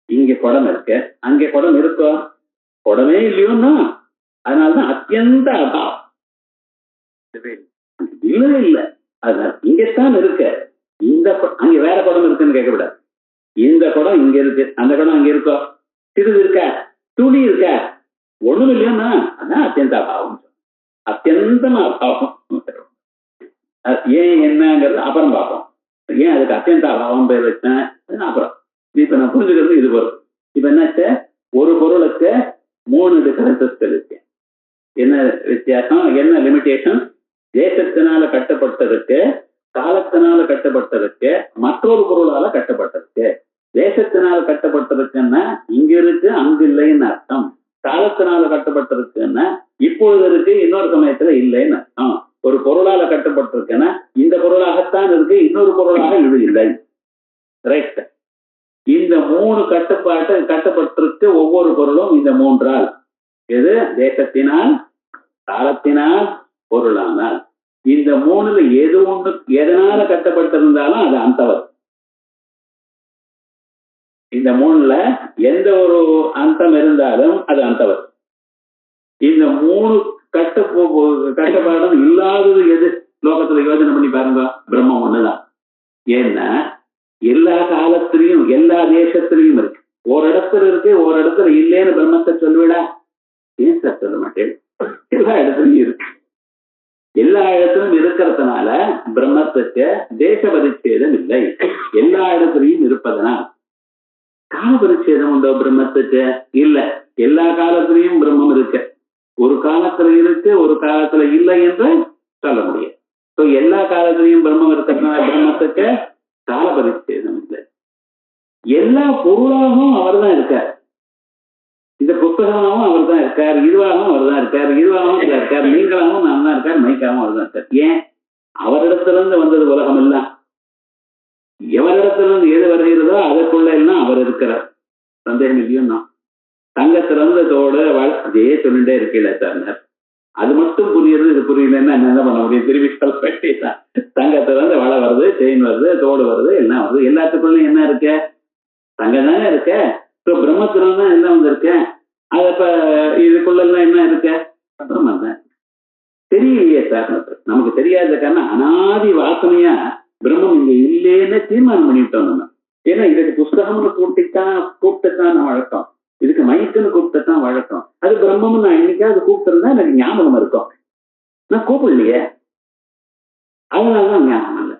இங்க குடம் இருக்கு, அங்கே குடம் இருக்கோ? குடமே இல்லையோன்னா அதனாலதான் அத்தியந்த அபாவம். இல்லவே இல்லை. அதனால இங்கத்தான் இருக்க. இந்த அங்க வேற குடம் இருக்குன்னு கேட்கக்கூடாது. இந்த குடம் இங்க இருக்கு, அந்த குடம் அங்க இருக்கோ? சிறிது இருக்க, துளி இருக்க, ஒண்ணும் இல்லையோன்னா அதான் அத்தியந்த அபாவம். அத்தியந்தமா அபாவம். ஏன் என்னங்கிறது அப்புறம் பார்ப்போம். ஏன் அதுக்கு அத்தியந்த அபாவம் பேர் வச்சேன் அப்புறம். இப்ப நான் புரிஞ்சுக்கிறது இது வரும். இப்ப என்னாச்சு, ஒரு பொருளுக்கு 3 டிஃபரன்சஸ் இருக்கு. என்ன வித்தியாசம், என்ன லிமிடேஷன்? தேசத்தினால கட்டப்பட்டதுக்கு, காலத்தினால கட்டப்பட்டதுக்கு, மற்றொரு பொருளால கட்டப்பட்டதுக்கு. தேசத்தினால கட்டப்பட்டதுக்குன்னா இங்க இருக்கு அங்கு இல்லைன்னு அர்த்தம். காலத்தினால கட்டப்பட்டிருக்குன்னா இப்பொழுது இருக்கு இன்னொரு சமயத்துல இல்லைன்னு அர்த்தம். ஒரு பொருளால கட்டப்பட்டிருக்குன்னா இந்த பொருளாகத்தான் இருக்கு, இன்னொரு பொருளாக இது இல்லை. ரைட். இந்த 3 கட்டப்பட்டிருக்கு ஒவ்வொரு பொருளும் இந்த 3ஆல். எது? தேசத்தினால், காலத்தினால், பொருளானால். இந்த 3ல எது ஒண்ணு எதனால கட்டப்பட்டிருந்தாலும் அது அந்தவத். இந்த 3ல எந்த ஒரு அந்தம் இருந்தாலும் அது அந்தவத். இந்த 3 கட்டுப்பாடும் இல்லாதது எது? லோகத்துல யோசனை பண்ணி பாருங்க, பிரம்மம் ஒண்ணுதான். ஏன்னா எல்லா காலத்திலையும் எல்லா தேசத்திலையும் இருக்கு. ஒரு இடத்துல இருக்கு, ஒரு இடத்துல இல்லைன்னு பிரம்மத்தை சொல்லுவிடா? ஏன் சார் சொல்ல மாட்டேன்? எல்லா இடத்துலயும் இருக்கு. எல்லா இடத்திலும் இருக்கிறதுனால பிரம்மத்துக்கு தேச பரிச்சேதம் இல்லை. எல்லா இடத்துலையும் இருப்பதனால். கால பரிச்சேதம் உண்டோ பிரம்மத்துக்கு? இல்ல. எல்லா காலத்திலையும் பிரம்மம் இருக்கு. ஒரு காலத்துல இருக்கு, ஒரு காலத்துல இல்லை என்று சொல்ல முடியும். எல்லா காலத்திலையும் பிரம்மம் இருக்கிறதுனால பிரம்மத்துக்கு கால பரிச்சேதம் இல்லை. எல்லா பொருளாகவும் அவர் தான் இருக்கார். இந்த புத்தகமாகவும் அவர் தான் இருக்கார், இதுவாகவும் அவர் தான் இருக்கார், இதுவாகவும் இருக்கார், நீங்களாகவும் நான் தான் இருக்கார், மைக்காகவும் அவர் தான் இருக்கார். ஏன்? அவரிடத்துல இருந்து வந்தது உலகம் எல்லாம். எவரிடத்துல இருந்து எது வருகிறதோ அதற்குள்ள எல்லாம் அவர் இருக்கிறார். சந்தேகம் இல்லையும் தான். தங்கத்திலிருந்து தோடு அதே சொல்லிட்டே இருக்கல சார். அது மட்டும் புரியுது, இது புரியலன்னா என்ன பண்ண முடியும்? திரும்பி சொல்லிட்டான். தங்கத்திலிருந்து வளை வருது, செயின் வருது, தோடு வருது, எல்லாம் வருது. எல்லாத்துக்குள்ளும் என்ன இருக்க? தங்கம் தானே இருக்க. இப்போ பிரம்மத்திலிருந்து தான் எல்லாம் வந்திருக்க. அது இப்ப இதுக்குள்ள எல்லாம் என்ன இருக்க? பிரம்மம் தான். தெரியலையே சார், நமக்கு தெரியாத காரணம் அனாதி வாசனையா பிரம்மம் இங்க இல்லேன்னு தீர்மானம் பண்ணிவிட்டோம் நம்ம. ஏன்னா இதுக்கு புஸ்தகம்னு கூப்பிட்டுத்தான் நான் வழக்கம், இதுக்கு மைக்குன்னு கூப்பிட்டுத்தான் வழக்கம். அது பிரம்மம்னு நான் என்னைக்காவது கூப்பிட்டுருந்தா எனக்கு ஞாபகம் இருக்கும். நான் கூப்பிடலையே, அதனாலதான் ஞாபகம் இல்லை.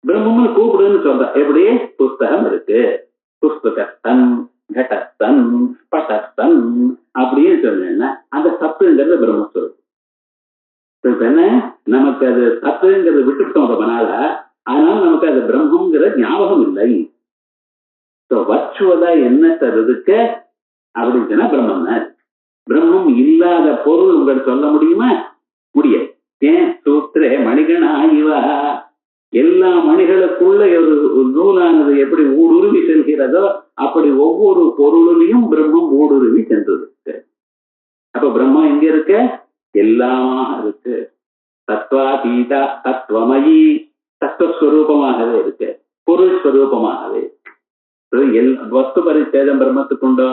பிரம்மம்னு கூப்பிடுன்னு சொல்றேன். எப்படி? புஸ்தகம் இருக்கு, புஸ்தகத்தன், கடத்தன், பட்டத்தன் அப்படின்னு சொன்னேன்னா அந்த சத்துங்கிறது பிரம்மஸ்வரூபம். என்ன, நமக்கு அது சத்துங்கிறது விட்டுட்டோம் ரொம்பனால, அதனால நமக்கு அது பிரம்மங்கிற ஞாபகம் இல்லை. வர்ச்சுவலா என்ன தருதுக்கு அப்படின்னு சொன்னா பிரம்மம் தான். பிரம்மம் இல்லாத பொருள் உங்களுக்கு சொல்ல முடியுமா? முடியாது. ஏன்? சூத்திரே மணிகனா இவா, எல்லா மணிகளுக்குள்ள ஒரு நூலானது எப்படி ஊடுருவி செல்கிறதோ அப்படி ஒவ்வொரு பொருளிலையும் பிரம்மம் ஊடுருவி சென்றிருக்கு. அப்ப பிரம்மம் எங்க இருக்க? எல்லாமாக இருக்கு. தத்வாதீதா தத்துவமயி, தத்துவஸ்வரூபமாகவே இருக்கு, பொருள் ஸ்வரூபமாகவே. வஸ்து பரிச்சேதம் பிரம்மத்துக்கு உண்டோ?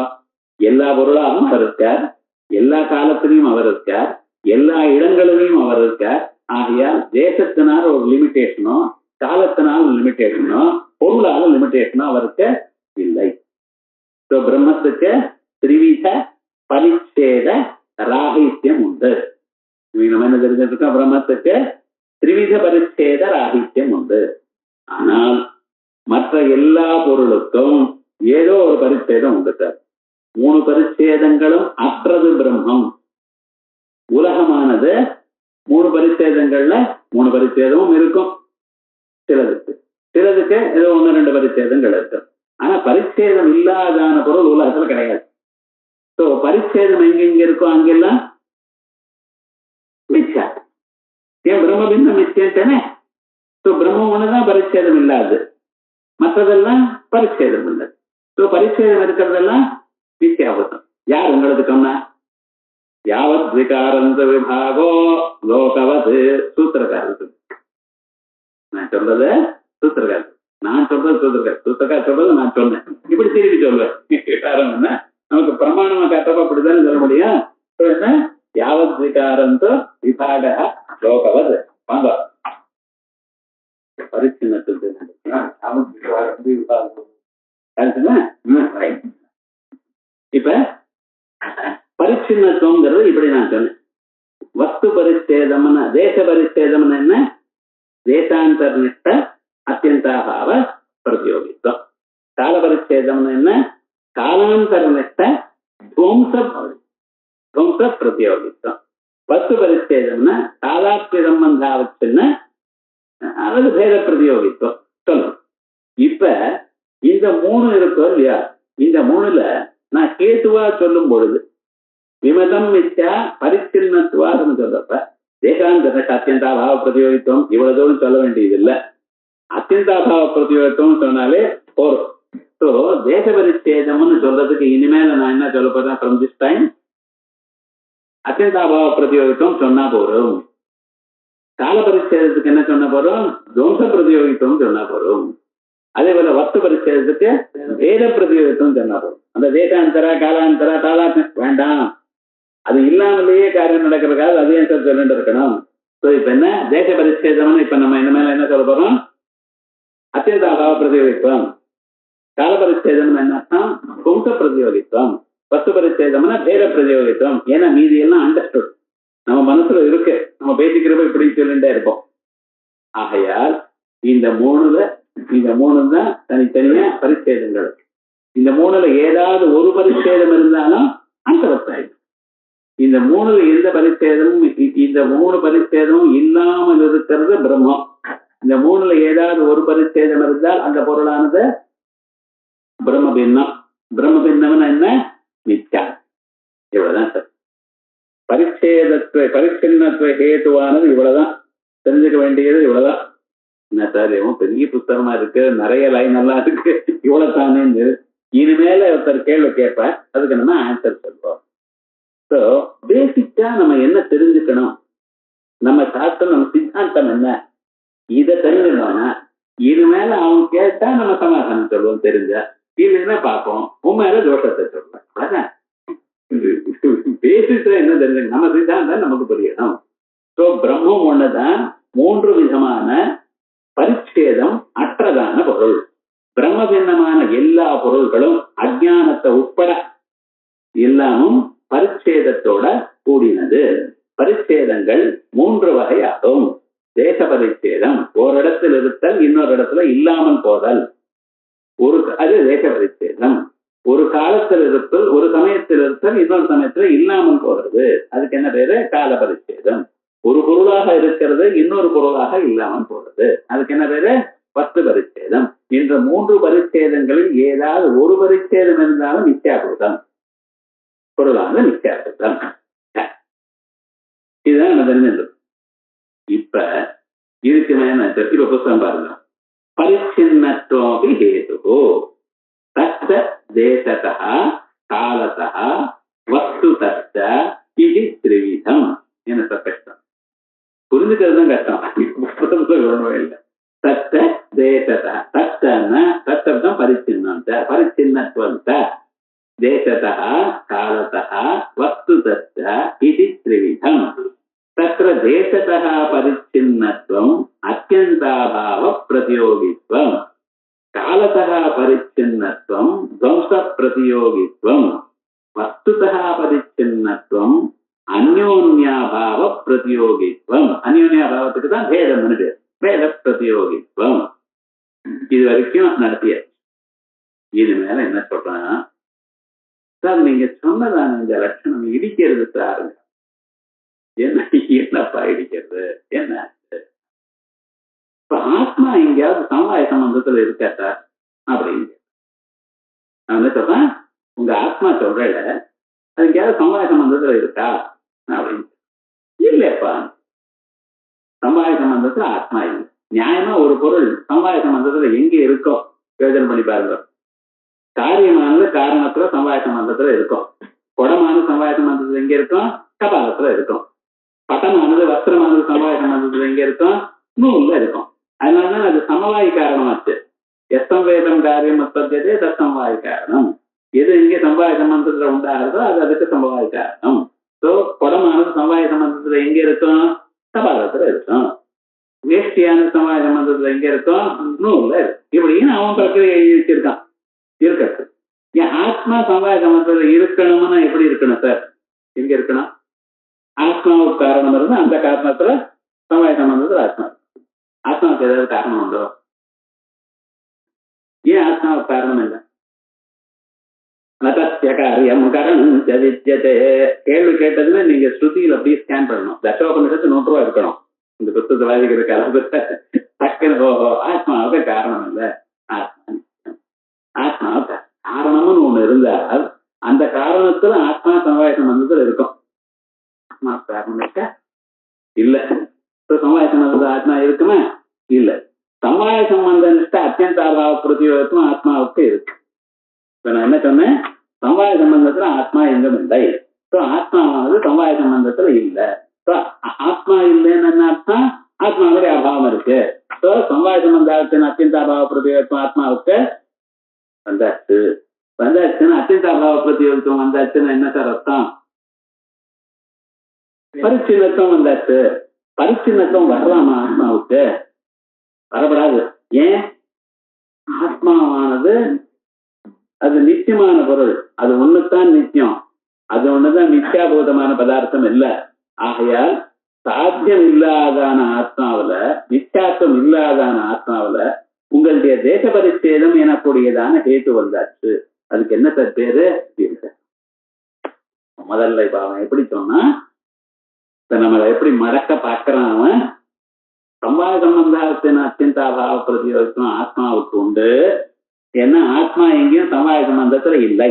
எல்லா பொருளாகவும் அவர் இருக்கார், எல்லா காலத்திலையும் அவர் இருக்கார், எல்லா இடங்களிலையும் அவர் இருக்கார். ஆகையால் தேசத்தினால ஒரு லிமிடேஷனோ, காலத்தினால் லிமிடேஷனோ, பொருளால லிமிடேஷனோ அவருக்கு இல்லை. பிரம்மத்துக்கு திரிவித பரிச்சேத ராகித்யம் உண்டு. நம்ம என்ன தெரிஞ்சிருக்கோம்? பிரம்மத்துக்கு திரிவித பரிச்சேத ராகித்யம் உண்டு. ஆனால் மற்ற எல்லா பொருளுக்கும் ஏதோ ஒரு பரிச்சேதம் உண்டு சார். 3 பரிச்சேதங்களும் அற்றது பிரம்மம். உலகமானது 3 பரிச்சேதங்கள்ல 3 பரிச்சேதமும் இருக்கும். சிலதுக்கு ஏதோ 1-2 பரிச்சேதங்கள் இருக்கு. ஆனா பரிச்சேதம் இல்லாதான பொருள் உலகத்துல கிடையாது. பரிச்சேதம் எங்கெங்க இருக்கும் அங்கெல்லாம் மிச்சா. ஏன்? பிரம்ம பின்ன மிச்சேன் தானே. பிரம்மம் ஒண்ணுதான் பரிச்சேதம் இல்லாது. மற்றதெல்லாம் பரிச்சேதம் உள்ளது. ஸோ பரிச்சேதம் இருக்கிறதெல்லாம் மித்யாபூதம். யார் உங்களுக்கு சொன்னா? யாவத் விகாரந்த விபாகோ லோகவது சூத்திரக்காரர். நான் சொல்றது சூத்திரக்காரர், நான் சொல்றது சூத்திரக்காரர் சொல்றது நான் சொன்னேன். இப்படி திருப்பி சொல்லுவேன். காரணம் என்ன? நமக்கு பிரமாணமா காட்டுறப்ப அப்படிதான் சொல்ல முடியும். என்ன? யாவத் விகாரந்தோ விபாக லோகவது. வாங்க பரிச்சின்னத்துக்கு இப்ப பரிச்சின்னத்துவங்கிறது இப்படி நான் சொன்னேன். வஸ்து பரிச்சேதம்னா தேச பரிச்சேதம்னு என்ன? தேசாந்தர்நிஷ்ட அத்தியந்தாபாவ பிரதியோகித்துவம். கால பரிச்சேதம்னு என்ன? காலாந்தர்நிஷ்ட துவம்ச பிரதியோகித்துவம். வஸ்து பரிச்சேதம்னா காலாத்ய சம்பந்தாவச்சுன்னு அல்லது பேத பிரதியோகித்துவம் சொல்லணும். இப்ப இந்த மூணு இருக்கும் இல்லையா? இந்த மூணுல நான் கேதுவா சொல்லும் பொழுது விமதம் மிச்சா பரிச்சின்னத்துவான்னு சொல்றப்ப தேசாந்தர அத்தியந்தாபாவ பிரதியோகித்துவம் இவ்வளவு தூரம் சொல்ல வேண்டியது இல்லை. அத்தியந்தாபாவ பிரதியோகித்துவம் சொன்னாலே போறோம். ஸோ தேச பரிச்சேதம்னு சொல்றதுக்கு இனிமேல நான் என்ன சொல்ல போறேன்? ஃப்ரம் திஸ் டைம் அத்தியந்தாபாவ பிரதியோகித்துவம் சொன்னா போறோம். கால பரிச்சேதத்துக்கு என்ன சொன்ன போறோம்? துவம்ச பிரதியோகித்துவம் சொன்னா போறோம். அதே போல வஸ்து பரிச்சேதத்துக்கு வேத பிரதியோகித்துவம் சொன்னா போறோம். அந்த தேசாந்தர காலாந்தர தாலாத்த வேண்டாம், அது இல்லாமலேயே காரியம் நடக்கிறதுக்காக அதையும் சொல்லிட்டு இருக்கணும். ஸோ இப்ப என்ன தேச பரிச்சேதம்னு இப்ப நம்ம இனிமேல என்ன சொல்ல போறோம்? அத்தியந்தாபாவ பிரதியோகித்துவம். கால பரிச்சேதம் என்ன? துவம்ச பிரதியோகித்துவம். வஸ்து பரிச்சேதம்னா பேத பிரதியோகித்துவம். ஏன்னா மீதி எல்லாம் அண்டர்ஸ்டுட், நம்ம மனசுல இருக்கு, நம்ம பேசிக்கிறப்ப இப்படி சொல்லிட்டே இருப்போம். ஆகையால் இந்த மூணு தான் தனித்தனியா பரிச்சேதங்கள். இந்த மூணுல ஏதாவது ஒரு பரிச்சேதம் இருந்தாலும் அந்தவத்தாயிடும். இந்த மூணுல எந்த பரிச்சேதமும் இந்த மூணு பரிச்சேதமும் இல்லாமல் இருக்கிறது பிரம்மம். இந்த மூணுல ஏதாவது ஒரு பரிச்சேதம் இருந்தால் அந்த பொருளானது பிரம்ம பின்னம். பிரம்ம பின்னம்னு என்ன? மித்யா. இவ்வளவுதான் சார். பரிச்சின்னத்துவ ஹேதுவானது இவ்வளவுதான். தெரிஞ்சுக்க வேண்டியது இவ்வளவுதான். என்ன சார் இவன் பெரிய புத்தகமா இருக்கு, நிறைய லைன் எல்லாம் இருக்கு, இவ்வளவு தானே. இனிமேல ஒருத்தர் கேள்வி கேட்பேன், அதுக்கு நம்ம ஆன்சர் சொல்றோம். ஸோ பேசிக்கா நம்ம என்ன தெரிஞ்சுக்கணும்? நம்ம சாஸ்திரம், நம்ம சித்தாந்தம் என்ன? இதை தெரிஞ்சுக்கணும்னா இனிமேல அவன் கேட்டா நம்ம சமாதானம் சொல்லுவோம். தெரிஞ்சா இல்லைன்னா பார்ப்போம், உண்மையில தோஷத்தை சொல்றேன். அதான் பேசிட்டு என்ன தெரிஞ்சு நம்ம சித்தாந்தம் நமக்கு புரியணும். ஸோ பிரம்மம் ஒண்ணுதான். மூன்று விதமான பரிச்சேதம் அற்றதான பொருள். பிரம்ம பின்னமான எல்லா பொருள்களும் அஜ்ஞானத்தை உட்பட எல்லாமும் பரிச்சேதத்தோட கூடினது. பரிச்சேதங்கள் மூன்று வகையாகும். தேச பரிச்சேதம், ஓரிடத்தில் இருத்தல், இன்னொரு இடத்துல இல்லாமல் போதல். அது தேச பரிச்சேதம். ஒரு காலத்தில் இருத்தல், ஒரு சமயத்தில் இருத்தல், இன்னொரு சமயத்துல இல்லாமல் போறது. அதுக்கு என்ன பேரு? கால பரிச்சேதம். ஒரு பொருளாக இருக்கிறது, இன்னொரு பொருளாக இல்லாமல் போறது. அதுக்கு என்ன பேரு? வஸ்து பரிச்சேதம். இந்த மூன்று பரிச்சேதங்களில் ஏதாவது ஒரு பரிச்சேதம் இருந்தாலும் மித்யாபூதம், பொருளாக மித்யாபூதம். இதுதான் நம்ம தெரிஞ்சது. இப்ப இதுக்கு மேல இப்ப புத்தகம் பாருங்க. பரிச்சின்னத்வோபி ஹேதுஹோ தஸ்ஸ தேசதः காலதः வஸ்துதஸ்ஸ இதி த்ரிவிதம். என்ன கஷ்டம் புரிஞ்சுக்கிறது தான் கஷ்டம். புத்தகத்துல ஒண்ணுமே இல்லை. தத்த தேசத தத்தன்னா தத்தம் பரிச்சின்னம், பரிச்சின்னத்வம் தேசதः காலதः வஸ்துதஸ்ஸ இதி த்ரிவிதம். தத்ர தேசதः பரிச்சின்னத்வம் அத்யந்தாபாவ பிரதியோகித்வம், காலதः பரிச்சின்னத்வம் துவம்ச பிரதியோகித்வம், வஸ்துதः பரிச்சின்னத்வம் அந்யோன்யாபாவ பிரதியோகித்வம். அந்யோன்யாபாவத்துக்கு தான் பேதம்னு பேர், பேத பிரதியோகித்வம். இது வரைக்கும் நடத்தியாச்சு. இது மேல என்ன சொல்றான் சார்? நீங்க சொன்னதான இந்த லட்சணம் இடிக்கிறது சார். என்னப்பா இடிக்கிறது? என்ன இப்ப ஆத்மா எங்கேயாவது சமவாய சம்பந்தத்துல இருக்கா சார் அப்படின்னு நான் என்ன சொல்றேன்? உங்க ஆத்மா சொல்றேன் அது எங்கேயாவது சமவாய சம்பந்தத்துல இருக்கா அப்படின்னு. இல்லப்பா, சமவாய சம்பந்தத்துல ஆத்மா இல்லை. நியாயமா ஒரு பொருள் சமவாய சம்பந்தத்துல எங்க இருக்கோ யோஜனை பண்ணி பாருங்க. காரியமானது காரணத்துல சம்வாய சம்பந்தத்துல இருக்கும். குடமானது சம்வாய சம்பந்தத்துல எங்க இருக்கும்? கபாலத்துல இருக்கும். பட்டமானது வஸ்திரமானது சம்வாய சம்பந்தத்துல எங்க இருக்கும்? நூல்ல இருக்கும். அதனாலதான் அது சமவாயி காரணமாச்சு. எத்தம் வேதம் காரியம் உற்பத்தியதே தற்சமவாய காரணம். எது இங்கே சம்வாய சம்பந்தத்துல உண்டாகிறதோ அது அதுக்கு சமவாய காரணம். ஸோ குடமானது சம்வாய சம்பந்தத்துல எங்க இருக்கும்? கபாலத்துல இருக்கும். வேஷ்டியான சம்வாய சம்பந்தத்துல எங்க இருக்கும்? நூல்ல இருக்கும். இப்படின்னு அவன் பிரக்கிரியை எழுதி வச்சிருக்கான். இருக்கிறது என் ஆத்மா சம்வாய சம்பந்தத்துல இருக்கணும்னா எப்படி இருக்கணும் சார்? எங்க இருக்கணும்? ஆத்மாவுக்கு காரணம் இருந்து அந்த காரணத்துல சம்வாய சம்பந்தத்துல ஆத்மாவுக்கு ஏதாவது காரணம் உண்டோ? ஏன் ஆத்மாவுக்கு காரணம் இல்லை? காரியம் கரணம் வித்யதே. கேள்வி கேட்டதுன்னு நீங்க ஸ்ருதியில அப்படியே ஸ்கேன் பண்ணணும். தசோபனிஷத்து 100 ரூபா இருக்கணும். இந்த புத்தகத்தை வாதிக்கிற அளவுக்கு டக்குன்னு ஆத்மாவுக்கு காரணம் இல்லை. ஆத்மாவுக்கு காரணம்னு ஒண்ணு இருந்தால் அந்த காரணத்துல ஆத்மா சமவாய சம்பந்தத்துல இருக்கும். ஆத்மா காரணம் இருக்கா? இல்ல. சமவாய சம்பந்தத்துல ஆத்மா இருக்குமா? இல்ல. சமவாய சம்பந்தம் அத்தியந்தாபாவ பிரதியோகத்தும் ஆத்மாவுக்கு இருக்கு. இப்ப நான் என்ன சொன்னேன்? சமவாய சம்பந்தத்துல ஆத்மா எங்கும் இல்லை. ஆத்மாவானது சமவாய சம்பந்தத்துல இல்ல. ஆத்மா இல்லைன்னு என்ன அர்த்தம்? ஆத்மாவுடைய அபாவம் இருக்கு. சமவாய சம்பந்தத்தின் அத்தியந்தாபாவ பிரதியோகத்துவம் ஆத்மாவுக்கு வந்தாச்சு. வந்தாச்சுன்னா அத்தியந்தாபாவ பிரதியோகத்துவம் வந்தாச்சுன்னா என்ன சார் அர்த்தம்? பரிச்சின்னத்துவம் வந்தாச்சு. பரிச்சின்னத்துவம் வரலாமா ஆத்மாவுக்கு? வரப்படாது. ஏன்? ஆத்மாவானது அது நித்தியமான பொருள். அது ஒண்ணுதான் நித்தியம். அது ஒண்ணுதான் மித்யாபூதமான பதார்த்தம் இல்ல. ஆகையால் சாத்தியம் இல்லாதான ஆத்மாவில, மித்யாத்வம் இல்லாதான ஆத்மாவில உங்களுடைய தேச பரிச்சேதம் எனக்கூடியதான ஹேத்து வந்தாச்சு. அதுக்கு என்ன சார் பேரு? முதல்ல இப்ப அவன் எப்படி சொன்னா, இப்ப நம்மளை எப்படி மடக்க பார்க்கறான் அவன். சம்வாய சம்பந்தத்தின் அத்தியந்தாபாவ பிரதியோகம் ஆத்மாவுக்கு உண்டு. ஏன்னா ஆத்மா எங்கேயும் சம்வாய சம்பந்தத்துல இல்லை.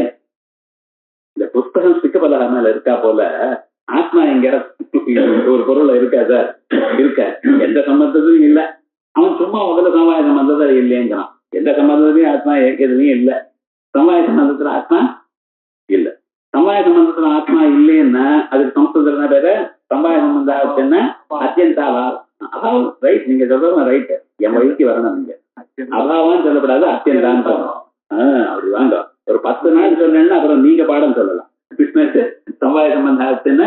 இந்த புஸ்தகம் சிக்கப்பலகா மேல இருக்கா போல ஆத்மா எங்க ஒரு பொருள் இருக்கா சார்? இருக்க. எந்த சம்பந்தத்திலும் இல்லை. அவன் சும்மா முதல்ல சம்வாய சம்பந்தத்துல இல்லைங்கிறான். எந்த சம்பந்தத்திலையும் ஆத்மா எதுலையும் இல்லை. சம்வாய சம்பந்தத்துல ஆத்மா இல்லை. சம்வாய சம்பந்தத்துல ஆத்மா இல்லைன்னா அதுக்கு சம்ஸ்கிருதத்துல பேரு சம்வாய சம்பந்தம் அத்தியந்தாபாவம். அபாவம் ரைட். நீங்க சொல்றது ரைட். என் வழிக்கு வரணும். நீங்க அபாவம் சொல்லப்படாது, அத்தியந்தான்னு சொல்லணும். அப்படி வாங்க. ஒரு 10 நாள் சொன்னேன்னா அப்புறம் நீங்க பாடம் சொல்லலாம். சம்வாய சம்பந்தத்தின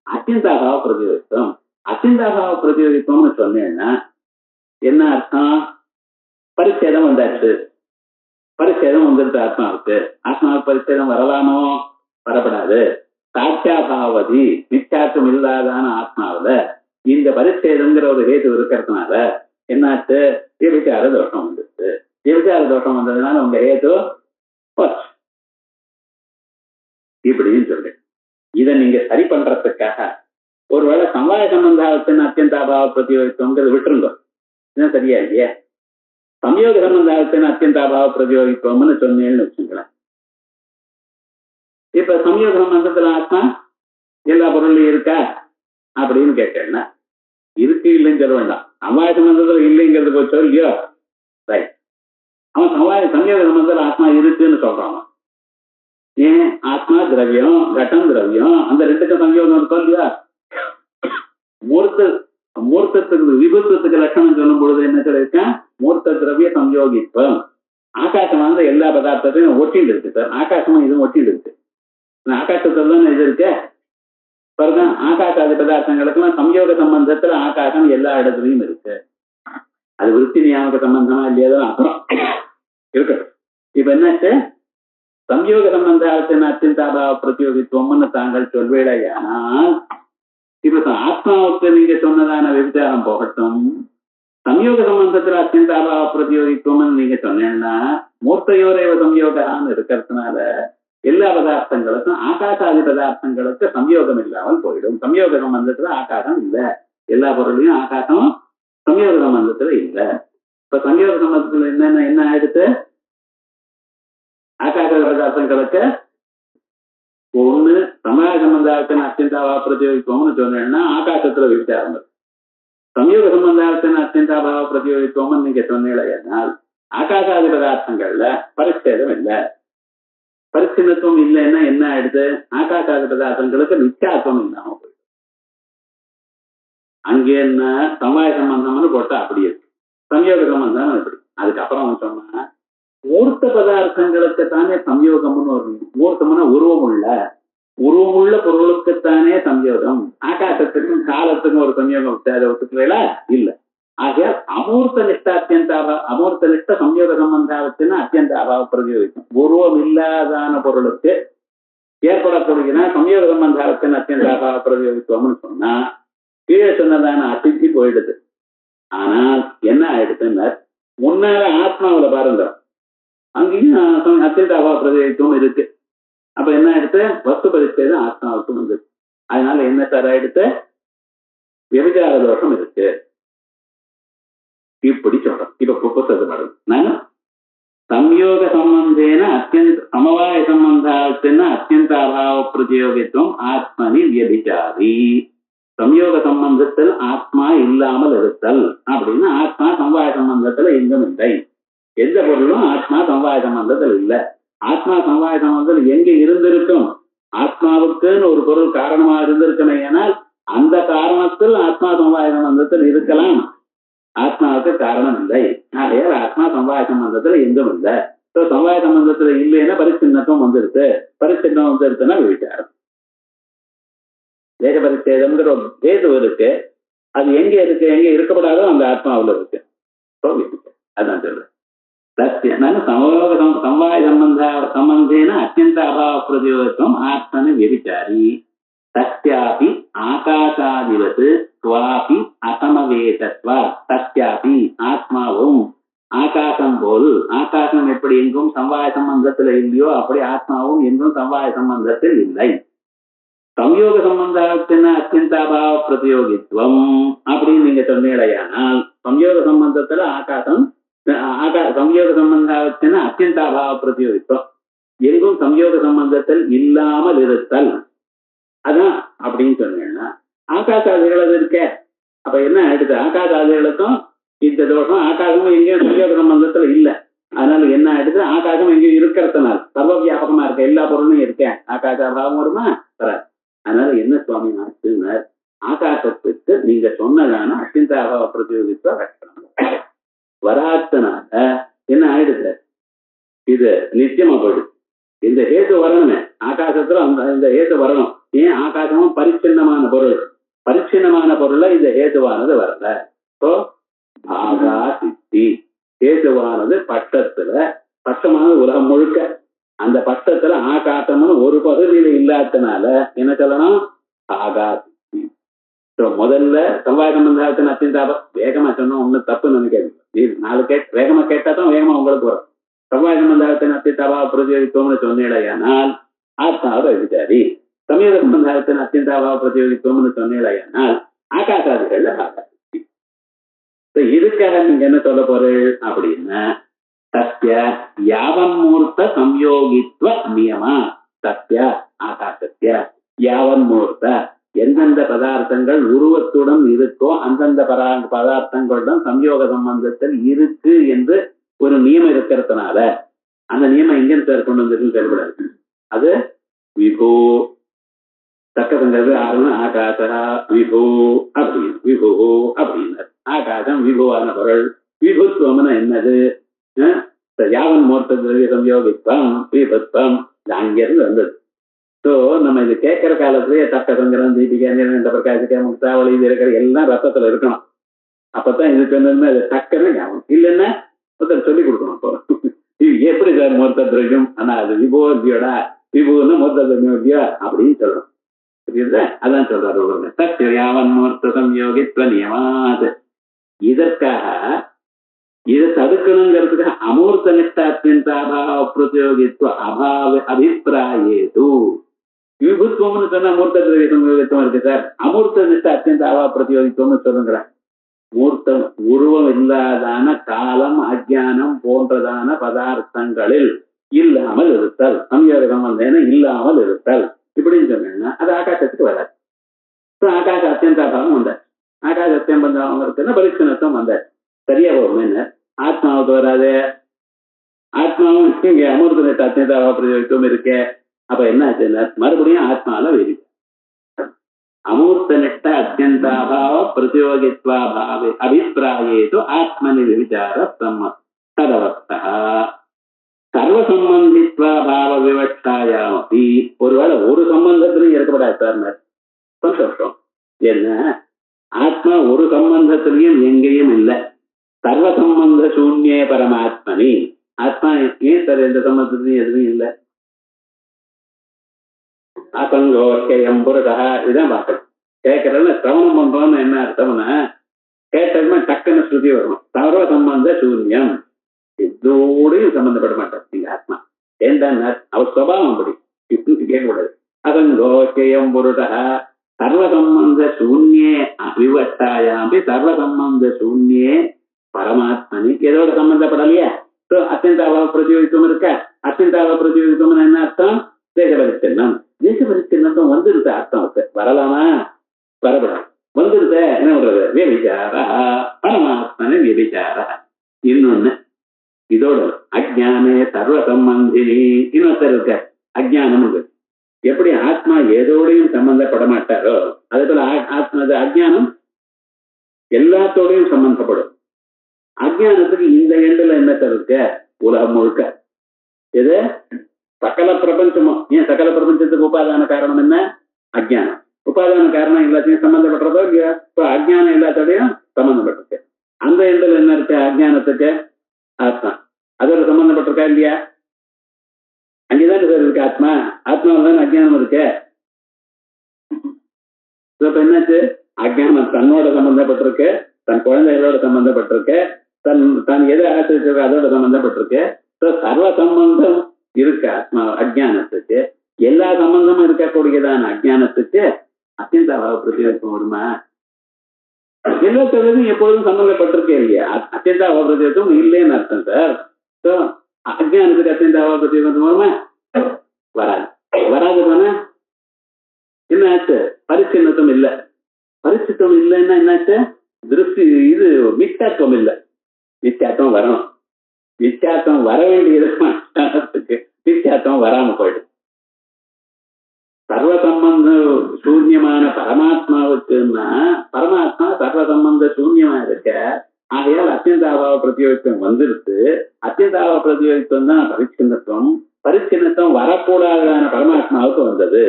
அத்தியந்தாபாவ பிரதியோகித்துவம். அத்தியந்தாபாவ பிரதியோகித்துவம்னு சொன்னேன்னா என்ன அர்த்தம்? பரிச்சேதம் வந்தாச்சு. பரிச்சேதம் வந்துருச்சு ஆத்மாவுக்கு. ஆத்மாவுக்கு பரிச்சேதம் வரலாமோ? வரப்படாது. சாட்சியாபாவதி மிச்சாக்கம் இல்லாதான ஆத்மாவில இந்த பரிச்சேதம்ங்கிற ஒரு ஹேத்து இருக்கிறதுனால என்னாச்சு? விபச்சார தோஷம் வந்துருச்சு. விபச்சார தோஷம் வந்ததுனால உங்க ஹேத்து போச்சு. இப்படின்னு சொல்லு. இதை நீங்க சரி பண்றதுக்காக ஒருவேளை சம்வாய சம்பந்தத்தின் அத்தியந்தாபாவ பிரதியோகித்துவங்கிறது விட்டுருங்க. இதுதான் சரியா இல்லையா? சம்யோக சம்பந்தத்தின் அத்தியந்தாபாவ பிரதியோகித்துவம்னு சொன்னேன்னு வச்சுங்களேன். இப்ப சம்யோக சம்பந்தத்துல ஆத்மா எல்லா பொருள்லையும் இருக்கா அப்படின்னு கேட்டேன்னா இருக்கு இல்லைன்னு சொல்ல வேண்டாம். சம்வாய சம்பந்தத்துல இல்லைங்கிறது போச்சோ இல்லையோ? ரைட். அவன் சம்யோக சம்பந்தத்துல ஆத்மா இருக்குன்னு சொல்றான். ஏன்? ஆத்மா திரவியம், கட்டம் திரவியம், அந்த ரெண்டுக்கும் சம்யோகம் இருக்கோ இல்லையா? மூர்த்தத்துக்கு விபத்துக்கு லட்சணம் சொல்லும் பொழுது என்ன சொல்லியிருக்கேன்? மூர்த்த திரவிய சம்யோகித்துவம். ஆகாசம் வந்து எல்லா பதார்த்தத்தையும் ஒட்டிட்டு இருக்கு சார். ஆகாசமும் இதுவும் ஒட்டிட்டு இருக்கு. ஆகாசத்துல தான் இது இருக்கு பாருங்க. ஆகாசாதி பதார்த்தங்களுக்கெல்லாம் சம்யோக சம்பந்தத்துல ஆகாசம் எல்லா இடத்துலயும் இருக்கு. அது விருத்தி நியாமக சம்பந்தமா இல்லையாதான் அப்புறம் இருக்கு. இப்ப என்னாச்சு? சம்யோக சம்பந்தத்தின் அத்தியந்தாபாவ பிரதியோகித்துவம்னு தாங்கள் சொல்வேடையானால் இப்ப ஆத்மாவுக்கு நீங்க சொன்னதான விபச்சாரம் போகட்டும். சம்யோக சம்பந்தத்துல அத்தியந்தாபாவ பிரதியோகித்துவம்னு நீங்க சொன்னேன்னா மூர்த்தையோரேவ சம்யோகான்னு இருக்கிறதுனால எல்லா பதார்த்தங்களுக்கும் ஆகாசாதி பதார்த்தங்களுக்கு சம்யோகம் இல்லாமல் போயிடும். சம்யோக சம்பந்தத்துல ஆகாசம் இல்ல. எல்லா பொருளையும் ஆகாசம் சம்யோக சம்பந்தத்துல இல்ல. இப்ப சம்யோக சம்பந்தத்துல என்ன ஆயிடுச்சு? ஆகாச பதார்த்தங்களுக்கு ஒண்ணு சமய சம்பந்தத்தின் அத்தியந்தாபாவ பிரதியோகித்துவம்னு சொன்னேன்னா ஆகாசத்துல விசாரம். சம்யோக சம்பந்தத்தின் அத்தியந்தாபாவ பிரதியோகித்துவம்னு நீங்க சொன்னீங்கன்னா ஆகாசாதி பதார்த்தங்கள்ல பரிச்சேதம் இல்லை. பரிச்சின்னத்துவம் இல்லைன்னா என்ன ஆயிடுது? ஆகாசாதி பதார்த்தங்களுக்கு நித்தியாத்வம் இல்லாம போயிடுது. அங்கே என்ன சமவாய சம்பந்தம்னு போட்டா அப்படி இருக்கு, சம்யோக சம்பந்தம் இப்படி. அதுக்கப்புறம் சொன்னா மூர்த்த பதார்த்தங்களுக்கு தானே சம்யோகம்னு ஒரு மூர்த்தம்னா உருவமுள்ள பொருளுக்குத்தானே சம்யோகம். ஆகாசத்துக்கும் காலத்துக்கும் ஒரு சம்யோகம் ஒத்துக்கல இல்ல. ஆகையால் அமூர்த்த நிஷ்ட அமூர்த்த நிஷ்ட சம்யோக சம்பந்தாவத்தின்னா அத்தியந்த அபாவ பிரதியோகிக்கும். உருவம் இல்லாதான பொருளுக்கு ஏற்படக்கூடிய சம்யோக சம்பந்தாவத்தின் அத்தியந்த அபாவ பிரதியோகித்துவம்னு சொன்னா கீழே சொன்னதான அசித்தி போயிடுது. ஆனால் என்ன ஆயிடுச்சுன்னா முன்னால ஆத்மாவில பாருங்க, அங்கேயும் அத்தியந்த அபாவ பிரதியோகித்துவம் இருக்கு. அப்ப என்ன ஆயிடுத்து? வஸ்து பரிச்சேதம் ஆத்மாவுக்கும் வந்து. அதனால என்ன சார் ஆயிடுத்து? விபச்சார தோஷம் இருக்கு. இப்படி சொல்றோம். இப்ப புத்தகத்தை பாருங்க. நான் சம்யோக சம்பந்தேன அத்தியந்த சமவாய சம்பந்தாத்தின அத்தியந்த அபாவ பிரதியோகித்துவம் ஆத்மனி வியபிச்சாரி. சம்யோக சம்பந்தத்தில் ஆத்மா இல்லாமல் இருத்தல் அப்படின்னு. ஆத்மா சமவாய சம்பந்தத்துல எங்கும் இல்லை. எந்த பொருளும் ஆத்மா சமவாய சம்பந்தத்தில் இல்லை. ஆத்மா சமவாய சம்பந்தத்தில் எங்க இருந்திருக்கும்? ஆத்மாவுக்குன்னு ஒரு பொருள் காரணமா இருந்திருக்கணும். ஏனால் அந்த காரணத்தில் ஆத்மா சமவாய சம்பந்தத்தில் இருக்கலாம். ஆத்மாவுக்கு காரணம் இல்லை. ஆகையால் ஆத்மா சமவாய சம்பந்தத்துல எங்கும் இல்லை. சமவாய சம்பந்தத்துல இல்லைன்னா பரிச்சின்னத்துவம் வந்துருது. பரிச்சின்னம் வந்துருச்சுன்னா விசாரம். தேக பரிச்சேதம்ங்கிற ஒரு பேது இருக்கு. அது எங்க இருக்கு? எங்க இருக்கப்படாதோ அந்த ஆத்மாவில் இருக்கு. அதான் சொல்றேன். சமவாய சம்பந்தேன அத்தியந்த அபாவ பிரதியோகித்துவம் ஆத்மனி வியபிச்சாரி. தஸ்யாபி ஆகாசாதிவத் ஸ்வாபி அசமவேதத்வா. தஸ்யாபி ஆத்மாவும் ஆகாசம் போல், ஆகாசம் எப்படி எங்கும் சமவாய சம்பந்தத்தில் இல்லையோ அப்படி ஆத்மாவும் எங்கும் சமவாய சம்பந்தத்தில் இல்லை. சம்யோக சம்பந்தத்தின அத்தியந்தாபாவ பிரதியோகித்துவம் அப்படின்னு நீங்க சொன்னீடையானால் சம்யோக சம்பந்தத்துல ஆகாசம் சம்யோக சம்பந்தத்தின அத்தியந்தாபாவ பிரதியோகித்துவம் எங்கும் சம்யோக சம்பந்தத்தில் இல்லாமல் இருத்தல். அதான் அப்படின்னு சொன்னீங்கன்னா ஆகாசாதிகள் இருக்க. அப்ப என்ன ஆயிடுது? ஆகாசாதிகளுக்கும் இந்த தோஷம். ஆகாசமும் எங்கேயும் சம்யோக சம்பந்தத்துல இல்லை. அதனால என்ன ஆயிடுது? ஆகாசம் எங்கேயும் இருக்கிறதுனால சர்வ வியாபகமா இருக்க, எல்லா பொருளும் இருக்கேன். ஆகாச அபாவம் வருமா? வராது. அதனால என்ன சுவாமி ஆச்சுன்னார், ஆகாசத்துக்கு நீங்க சொன்னதான அத்தியந்த அபாவ பிரதியோகித்துவ லட்சணம் வராத்தனால என்ன ஆயிடுது? இது நிச்சயமா போயிடுது. இந்த ஹேது வரணுமே ஆகாசத்துல, இந்த ஹேது வரணும். ஏன்? ஆகாசமும் பரிச்சின்னமான பொருள். பரிச்சின்னமான பொருள்ல இந்த ஹேதுவானது வரல. இப்போ பாகா சித்தி ஹேதுவானது பட்டத்துல, பட்டமானது உலகம் முழுக்க, அந்த பட்டத்துல ஆகாசம்னு ஒரு பகுதியில இல்லாதனால என்ன சொல்லணும்? ஆகாசி. முதல்ல சமவாய சம்பந்தத்தின் அத்தியந்தாபம் வேகமா சொன்னோம், ஒன்னும் தப்புன்னு நினைக்காது. நாலு வேகமா கேட்டாதான் வேகமா உங்களுக்கு வரும். சமவாய சம்பந்தத்தின் அத்தியந்தாபாவ பிரதியோகித்துவம்னு சொன்னேடையானால் ஆத்மாவை விசாரி. சமயோக சம்பந்தத்தின் அத்தியந்தாபாவ பிரதியோகித்துவம்னு சொன்னேடையானால் ஆகாசாதிகள்ல ஆகாசி. இதுக்காக நீங்க என்ன சொல்ல போறீர்கள் அப்படின்னா தஸ்ய யாவன்மூர்த்த சம்யோகித்வ நியமா. தஸ்ய ஆகாசத்ய யாவன்மூர்த்த எந்தெந்த பதார்த்தங்கள் உருவத்துடன் இருக்கோ அந்தந்த பதார்த்தங்களுடன் சம்யோக சம்பந்தத்தில் இருக்கு என்று ஒரு நியமம் இருக்கிறதுனால அந்த நியமம் எங்க கொண்டு வந்துருக்கு செயல்படாது. அது விபோ தக்கதுங்கிறது ஆறுன்னு ஆகாசா விபோ அப்படின்னு. விபோ அப்படின்னாரு. ஆகாசம் விபுவான பொருள். விபுத்துவம்னா என்னது? யாவன் மூர்த்த திரவிய சம்யோகித்வம் விபத்வம் அங்கிருந்து வந்தது. ஸோ நம்ம இது கேட்கிற காலத்திலேயே தக்க சங்கரம் தீபிகா இந்த பிரகாசிக்க முக்தாவளி இது இருக்கிற எல்லாம் ரத்தத்துல இருக்கணும். அப்பதான் இது சொன்னதுமே அது டக்குன்னு ஞாபகம். இல்லைன்னா ஒருத்தர் சொல்லி கொடுக்கணும். இப்போ இது எப்படி சார் மூர்த்த திரவியம்? ஆனா அது விபோதியோட விபுன்னு மூர்த்த திரவியோதியா அப்படின்னு சொல்லணும். புரியுதா? அதான் சொல்றாரு தக்க யாவன் மூர்த்த சம்யோகித்வ நியமாது. இதற்காக இதை தடுக்கணுங்கிறதுக்கு அமூர்த்த நிஷ்ட அத்தியந்த அபாவ பிரதியோகித்துவ அபாவ அபிப்பிராயேது. விபுத்துவம்னு சொன்னா மூர்த்த திரவிய சம்யோகித்துவம் இருக்கு சார். அமூர்த்த நிஷ்ட அத்தியந்த அபாவ பிரதியோகித்துவம்னு சொல்லுங்கிற மூர்த்தம் உருவம் இல்லாதான காலம் அஜ்ஞானம் போன்றதான பதார்த்தங்களில் இல்லாமல் இருத்தல், சம்யோக சம்பந்தேன இல்லாமல் இருத்தல் இப்படின்னு சொன்னீங்கன்னா அது ஆகாசத்துக்கு வராது. ஆகாச அத்தியந்த அபாவம் வந்தார். ஆகாச அத்தியம் பந்தாவம் இருக்குன்னா பரிசனத்துவம் வந்தார். சரியா போகும். என்ன ஆத்மாவுக்கு வராது, ஆத்மாவும் இங்க அமிர்த நெட்ட அத்தியந்தாவா பிரதியோகித்துவம் இருக்கே. அப்ப என்ன ஆச்சுன்னா மறுபடியும் ஆத்மால வேதி அமூர்த்த நிஷ்ட அத்தியந்தாபாவ பிரதியோகித்வாபாவே அபிப்பிராயேது ஆத்மனி விசார ததவஸ்தா சர்வசம்பந்தித்வாபாவ விவக்ஷாயாமபி. ஒருவேளை ஒரு சம்பந்தத்திலையும் இருக்கப்படாது சார். சந்தோஷம். என்ன ஆத்மா ஒரு சம்பந்தத்திலையும் எங்கேயும் இல்லை. சர்வ சம்பந்த சூன்யே பரமாத்மனி. ஆத்மா ஏன் சார் எந்த சம்பந்தத்திலையும் எதுவும் இல்லை. அசங்கோக்கியம் புரதா இதான் பார்க்கணும். கேட்கறதுல சிரவணம் பண்றோம்னு என்ன அர்த்தம்னா கேட்டதுமே டக்குன்னு ஸ்ருதி வரணும். சர்வ சம்பந்த சூன்யம், இதோடையும் சம்பந்தப்பட மாட்டார் நீங்க ஆத்மா. ஏண்டா அவர் சுபாவம் அப்படி கேட்கக்கூடாது. அசங்கோக்கியம் புரதா சர்வ சம்பந்த சூன்யே விவட்டாயாம்பி சர்வ சம்பந்த சூன்யே பரமாத்மனி. எதோட சம்பந்தப்படலையா? அத்தியந்தாவா பிரதியோகித்துவம் இருக்க. அத்தியந்தாவா பிரதியோகித்துவம் என்ன அர்த்தம்? தேசபரிச்சின்னம். தேசபரிச்சின்னம் வந்துருத்த அர்த்தம் வரலாமா? வரப்படாது. வந்துருத்த என்ன பண்றது? வியபிச்சாரா பரமாத்மனை வியபிச்சாரா. இன்னொன்னு இதோட அஜ்ஞானே சர்வ சம்பந்தினி. இன்னொருத்தர் இருக்க அஜ்ஞானம். எப்படி ஆத்மா ஏதோடையும் சம்பந்தப்பட மாட்டாரோ அதே போல ஆத்மா அஜ்ஞானம் எல்லாத்தோடையும் சம்பந்தப்படும். அஜ்ஞானத்துக்கு இந்த எண்டுல என்ன இருக்க? உலகம் முழுக்க எது சகல பிரபஞ்சமும். ஏன் சகல பிரபஞ்சத்துக்கு உபாதான காரணம் என்ன? அஜ்ஞானம். உபாதான காரணம் எல்லாத்தையும் சம்பந்தப்படுறதோ இல்லையா? இப்போ அஜ்ஞானம் எல்லாத்தோடையும் சம்பந்தப்பட்டிருக்கு. அந்த எண்டுல என்ன இருக்கு? அஜ்ஞானத்துக்கு ஆத்மா அதோட சம்பந்தப்பட்டிருக்கா இல்லையா? அங்கேதான் சார் இருக்கு ஆத்மா. ஆத்மாவில் தானே அஜ்ஞானம் இருக்கு. இப்ப என்னாச்சு? அஜ்ஞானம் தன்னோட சம்பந்தப்பட்டிருக்கு, தன் குழந்தைகளோட சம்பந்தப்பட்டிருக்கு, தான் எதை ஆசிரியர் அதோட சம்பந்தப்பட்டிருக்கு. சர்வ சம்பந்தம் இருக்கு ஆத்மா அஜ்ஞானத்துக்கு. எல்லா சம்பந்தமும் இருக்கக்கூடியதான அஜ்ஞானத்துக்கு அத்தியந்தாபாவ பிரதியோகித்துவம் வருமா? எல்லாத்தோடையும் எப்பொழுதும் சம்பந்தப்பட்டிருக்கே இல்லையா? அத்தியந்தாபாவ பிரதியோகித்துவம் இல்லைன்னு அர்த்தம் சார். அஜ்ஞானத்துக்கு அத்தியந்தாபாவ பிரதியோகித்துவம் வருமா? வராது. வராது தானே. என்ன ஆச்சு? பரிச்சின்னத்துவம் இல்லை. பரிசுத்தம் இல்லைன்னா என்னாச்சு? திருஷ்டி இது மிச்சாத்துவம் இல்லை. மிச்சாத்துவம் வரணும். மிச்சாத்துவம் வர வேண்டியது மிச்சாத்துவம் வராம போயிடும். சர்வ சம்பந்த சூன்யமான பரமாத்மாவுக்குன்னா பரமாத்மா சர்வ சம்பந்த சூன்யமா இருக்க. ஆகையால் அத்தியந்தாபாவ பிரதியோகித்துவம் வந்துருச்சு. அத்தியந்தாபாவ பிரதியோகித்துவம் தான் பரிச்சின்னத்துவம். பரிச்சின்னத்துவம் வரக்கூடாதான பரமாத்மாவுக்கு வந்தது.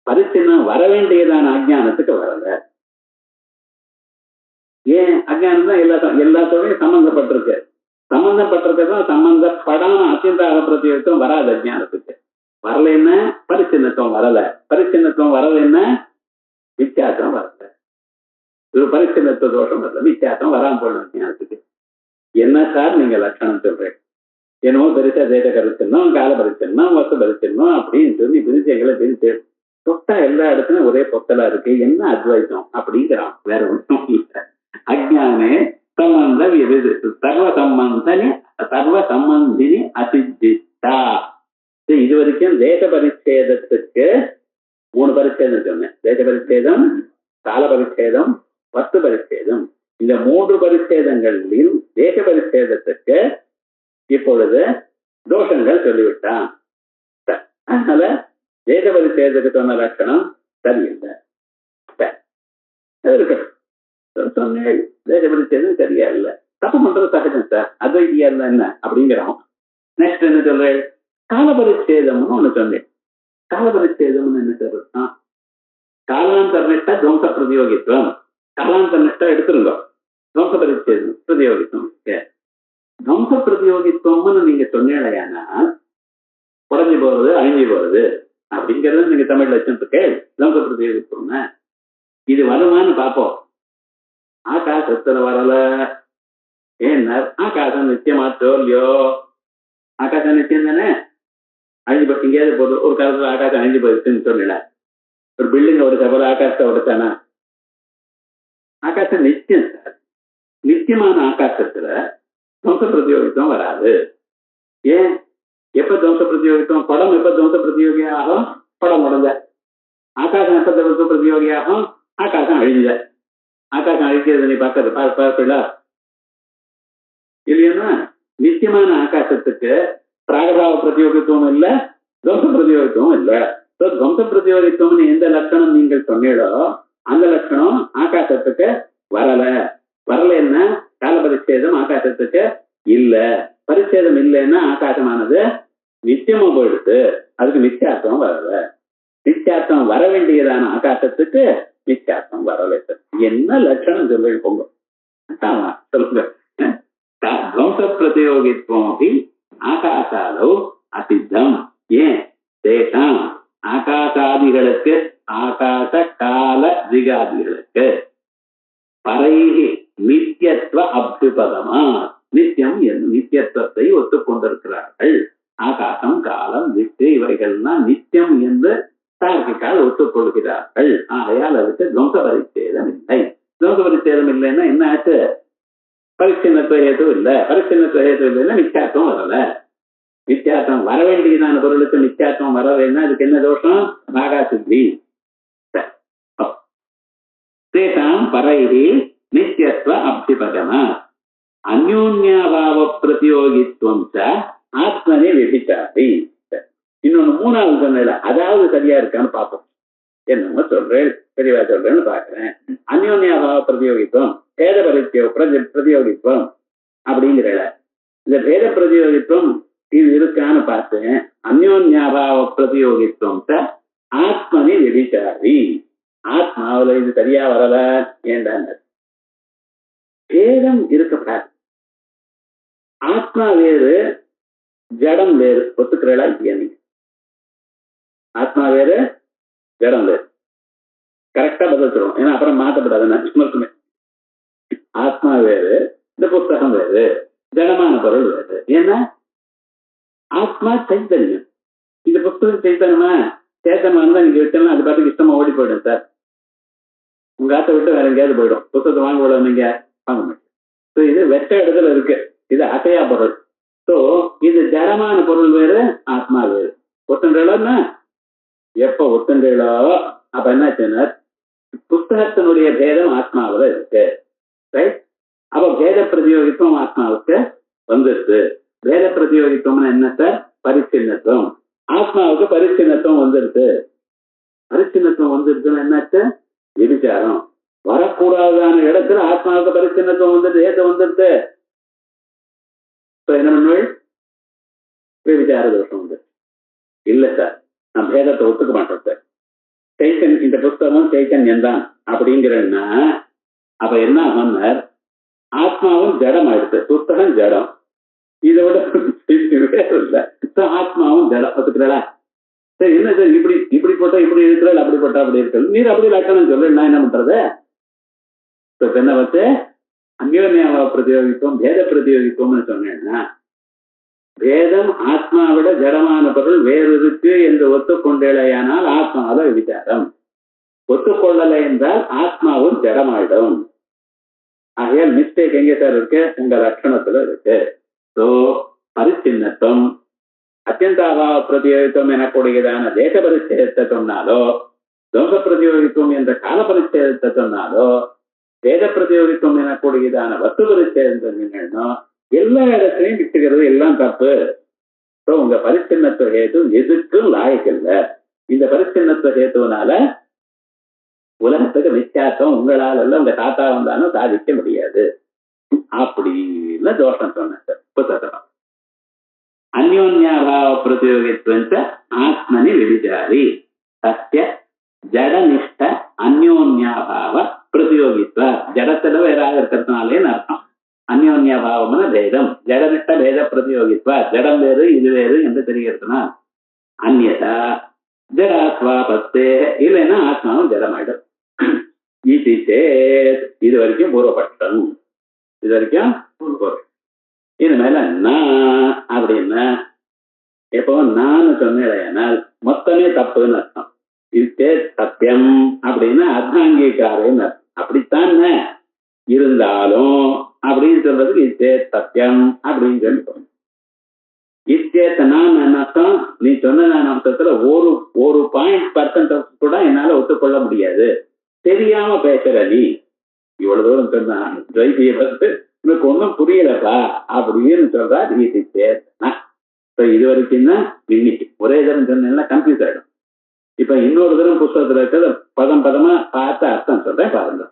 பரிச்சின்னம் வர வேண்டியதான அஜ்ஞானத்துக்கு வரல. ஏன்? அஜ்ஞானம் தான் எல்லாத்தோடையும் சம்பந்தப்பட்டிருக்கு. சம்பந்தப்பட்டிருக்கதான் சம்பந்தப்படாம அத்தியந்தாபாவ பிரதியோகித்துவம் வராது. அஜ்ஞானத்துக்கு வரலைன்னா பரிச்சின்னத்துவம் வரல. பரிச்சின்னத்துவம் வரலைன்னா வித்தியாசம் வரல. ஒரு பரிச்சின்னத்துவ தோஷம் வரல. வித்தியாசம் வராம போயிடும் அஜ்ஞானத்துக்கு. என்ன சார் நீங்க லட்சணம் சொல்றேன்? என்னவோ பெருசா தேச பரிச்சின்னம், கால பரிச்சின்னம், வஸ்து பரிச்சின்னம் அப்படின்னு சொல்லி பிரிச்சைகளை பிரிச்சு தொட்டா எல்லா இடத்துலயும் ஒரே பொத்தலா இருக்கு. என்ன அத்வைத்தம் அப்படிங்கிறான். வேற ஒன்றும் இல்லை. அஜ்ஞானே சம்பந்த சர்வ சம்பந்தனி சர்வ சம்பந்தினி அசித்தித்தா. இது வரைக்கும் தேச பரிச்சேதத்துக்கு 3 பரிச்சேதம் சொன்னேன். தேச பரிச்சேதம், கால பரிச்சேதம், வஸ்து பரிச்சேதம். இந்த 3 பரிச்சேதங்களில் தேச பரிச்சேதத்துக்கு இப்பொழுது தோஷங்கள் சொல்லிவிட்டான். அதனால தேச பரிச்சேதத்துக்கு சொன்ன லட்சணம் சரியில்லை. சொன்னேன் தேச பரிச்சேதம் சரியா இல்லை. தப்பு பண்றது சகஜம் சார். அத்வைத்தியா இருந்தா என்ன அப்படிங்கிறோம். நெக்ஸ்ட் என்ன சொல்றேன்? காலபரிச்சேதம்னு ஒண்ணு சொன்னேன். காலபரிச்சேதம்னு என்ன சொல்றது? காலாந்தர் நெட்ட துவம்ச பிரதியோகித்துவம். காலாந்தர் நெட்டா எடுத்துருங்க. துவம்ச பரிச்சேதம் பிரதியோகித்துவம். துவம்ச பிரதியோகித்துவம்னு நீங்க சொன்னீங்கன்னா உடஞ்சி போறது, அழிஞ்சி போறது அப்படிங்கிறது நீங்க தமிழ்ல வச்சுருக்கே. துவம்ச பிரதியோகித்துவம் இது வருமானு பார்ப்போம். ஆகாசத்துல வரல. ஏன்னா ஆகாசம் நிச்சயமாச்சோ இல்லையோ? ஆகாசம் நிச்சயம் தானே. அழிஞ்சு போய் எங்கேயாவது போகுது. ஒரு காலத்துல ஆகாசம் அழிஞ்சு போயிருச்சுன்னு சொன்னல. ஒரு பில்டிங் உடைச்சா போல ஆகாசத்தை உடைச்சானா? ஆகாசம் நிச்சயம் சார். நிச்சயமான ஆகாசத்துல துவம்ச பிரதியோகித்துவம் வராது. ஏன்? எப்ப துவம்ச பிரதியோகித்துவம்? படம் எப்ப துவம்ச பிரதியோகி ஆகும்? படம் உடஞ்ச. ஆகாசம் எப்ப துவம்ச பிரதியோகி ஆகும்? ஆகாசம் அழிஞ்ச. ஆகாசம் அழிக்கிறது நீ பார்ப்பீங்களா இல்லையா? நிச்சயமான ஆகாசத்துக்கு பிராகபாவ பிரதியோகித்துவம் இல்ல, துவம்ச பிரதியோகித்துவம் இல்ல. துவம்ச பிரதியோகித்துவம்னு எந்த லட்சணம் நீங்கள் சொன்னீங்களோ அந்த லட்சணம் ஆகாசத்துக்கு வரல. வரலன்னா கால பரிச்சேதம் ஆகாசத்துக்கு இல்ல. பரிச்சேதம் இல்லைன்னா ஆகாசமானது நிச்சயமா போயிடுது. அதுக்கு நிச்சயார்த்தம் வரல. நிச்சயார்த்தம் வர வேண்டியதான ஆகாசத்துக்கு நிச்சயார்த்தம் வரல. என்ன லட்சணம் சொல்லி போங்க. ஆமா சொல்லுங்க. துவம்ச பிரதியோகித்துவம் அப்படி ஆகாசாலோ அசித்தம். ஏன் தேசாம் ஆகாசாதிகளுக்கு, ஆகாச கால திகாதிகளுக்கு பரைகி நித்தியத்துவ அபியுபதமா, நித்தியம் என்னும் நித்தியத்துவத்தை ஒத்துக்கொண்டிருக்கிறார்கள். ஆகாசம் காலம் திக்கு இவைகள்லாம் நித்தியம் என்று தார்க்கிக்கால் ஒத்துக்கொள்கிறார்கள். ஆகையால் அதுக்கு துவம்ச பரிச்சேதம் இல்லை. துவம்ச பரிச்சேதம் இல்லைன்னா என்ன ஆச்சு? பரிச்சின்னத்துவ ஹேது இல்ல. பரிச்சின்னத்துவ ஹேது இல்லைன்னா நித்தியார்த்தம் வரல. நித்தியார்த்தம் வர வேண்டியதான பொருளுக்கு நித்தியார்த்தம் வரலைன்னா அதுக்கு என்ன தோஷம்? பாகாசித்தி. தேசாம் பரைகி நித்தியத்துவ அபிபதமா அந்யோன்யாபாவ பிரதியோகித்துவம் ஆத்மனே விபிச்சாரி. இன்னொன்னு மூணாவது சொன்ன, அதாவது சரியா இருக்கான்னு பார்ப்போம். என்னமோ சொல்றேன், தெளிவா சொல்றேன்னு பாக்குறேன். அந்யோன்யாபாவ பிரதியோகித்துவம், பேத பிரதியோகித்துவம் அப்படிங்கிற இந்த பேத பிரதியோகித்துவம் இது இருக்கான்னு பார்த்தேன். அந்யோன்யாபாவ பிரதியோகித்துவம் ஆத்மனே விபிச்சாரி. ஆத்மாவில இது சரியா வரல. ஏண்டாங்க பேதம் இருக்கப்படாது. ஆத்மா வேறு ஜடம் வேறு. ஒத்துக்கிறா இல்லையா நீங்க? ஆத்மா வேறு ஜடம் வேறு. கரெக்டா பதில் சொல்லுவோம். ஏன்னா அப்புறம் மாற்றப்படாது. நான் ஆத்மா வேறு, இந்த புத்தகம் வேறு, ஜடமான பொருள் வேறு. ஏன்னா ஆத்மா சைத்தன்யம், இந்த புத்தகம் சைத்தன்யமா சேத்தனமா இருந்தா நீங்க விட்டோம்னா அது பார்த்துக்கு இஷ்டமா ஓடி போயிடும் சார். உங்க ஆத்தை விட்டு வேற எங்கேயாவது போயிடும். புத்தகத்தை வாங்க விட நீங்க வாங்க மாட்டேன். இது வெட்ட இடத்துல இருக்கு. இது அசையா பொருள். ஸோ இது ஜடமான பொருள் வேறு, ஆத்மா வேறு. ஒத்தன்றா எப்ப ஒத்தன்றோ அப்ப என்ன புத்தகத்தினுடைய பேதம் ஆத்மாவில இருக்கு. ரைட்? அப்ப பேத பிரதியோகித்துவம் ஆத்மாவுக்கு வந்துருது. பேத பிரதியோகித்துவம்னா என்ன சார்? பரிச்சின்னத்துவம். ஆத்மாவுக்கு பரிச்சின்னத்துவம் வந்துருது. பரிச்சின்னத்துவம் வந்துருதுன்னு என்னாச்சு? விபிச்சாரம். வரக்கூடாதான இடத்துல ஆத்மாவுக்கு பரிச்சின்னத்துவம் வந்துட்டு ஏத்த வந்துருது. என்ன பண்ணுவீள்? விபிச்சார தோஷம் வந்து இல்ல சார், நான் பேதத்தை ஒத்துக்க மாட்டேன் சார். சைத்தன் இந்த புத்தகம் சைத்தன்யம் தான் அப்படிங்கிறன்னா அப்ப என்ன ஆகும்னார்? ஆத்மாவும் ஜடம் ஆயிடுச்சு. புத்தகம் ஜடம், இதை விட இல்லை. ஆத்மாவும் ஜடம். ஒத்துக்கிறா? சரி என்ன சார் இப்படி இப்படி போட்டா இப்படி இருக்கிறாள், அப்படி போட்டா அப்படி இருக்கிறது. நீர் அப்படி லட்சணம் சொல்லு, நான் என்ன பண்றது? என்ன வச்சு அந்யோன்யாவ பிரதியோகித்துவம் பேத பிரதியோகித்துவம்னு சொன்னேன்னா, பேதம் ஆத்மாவிட ஜடமான பொருள் வேறு இருக்கு என்று ஒத்துக்கொண்டேயானால் ஆத்மாவில விசாரம். ஒத்துக்கொள்ளலை என்றால் ஆத்மாவும் ஜடமாயிடும். ஆகையால் மிஸ்டேக் எங்க சார் இருக்கு? உங்க லட்சணத்துல இருக்கு. சோ பரிச்சின்னத்துவம் அத்தியந்தாபாவ பிரதியோகித்துவம் எனக்கூடியதான தேச பரிச்சேதத்தை சொன்னாலோ, துவம்ச பிரதியோகித்துவம் என்ற கால பரிச்சேதத்தை சொன்னாலோ, வேத பிரதியோகித்துவம் எனக்கூடியதான வஸ்து பரிச்சேதம் சொன்னீங்கன்னா எல்லா இடத்துலையும் விட்டுக்கிறது எல்லாம் தப்பு. உங்க பரிச்சின்னத்துவ ஹேது எதுக்கும் லாயக்கில்ல. இந்த பரிச்சின்னத்துவ ஹேத்துவனால உலகத்துக்கு வித்தியாசம் உங்களால எல்லாம் உங்க தாத்தா வந்தாலும் சாதிக்க முடியாது அப்படின்னு தோஷம் சொன்ன புத்தகம். அந்யோன்யாபாவ பிரதியோகித்துவம் ஆத்மனி விபிச்சாரி சத்திய ஜடனிஷ்ட அந்யோன்யாபாவ பிரதியோகித்துவ. ஜடத்துல வேறாக இருக்கிறதுனாலேன்னு அர்த்தம். அந்யோன்யாபாவம்னா பேதம். ஜடனிஷ்ட பேத பிரதியோகித்துவ. ஜடம் வேறு இது வேறு என்று தெரிகிறதுனா அந்யதா ஜடாத்வா பத்தே இல்லைன்னா ஆத்மாவும் ஜடமாயிடும். இது வரைக்கும் பூர்வபட்சம். இது வரைக்கும் இது மேல நான் அப்படின்னா எப்போ நான் சொன்னேனால் மொத்தமே தப்புன்னு அர்த்தம். இது சத்தியம் அப்படின்னா அர்த்தாங்கீகாரன்னு அர்த்தம். அப்படித்தான் இருந்தாலும் அப்படின்னு சொல்றதுக்கு இது சத்தியம் அப்படின்னு சொல்லி இத்தேத்தனான் அர்த்தம். நீ சொன்ன அர்த்தத்துல ஒரு .% கூட என்னால ஒத்துக்கொள்ள முடியாது. தெரியாம பேசுற நீ இவ்வளவு தூரம் சொன்னா உனக்கு ஒன்றும் புரியலப்பா அப்படின்னு சொல்றா. இது சேத்தனா. இப்ப இது வரைக்கும் தான் இன்னைக்கு ஒரே தரம் சொன்னா கன்ஃபியூஸ் ஆயிடும். இப்ப இன்னொரு தரம் புஸ்தகத்துல இருக்கிறத பதம் பதமா பார்த்து அர்த்தம் சொல்றேன் பாருங்க.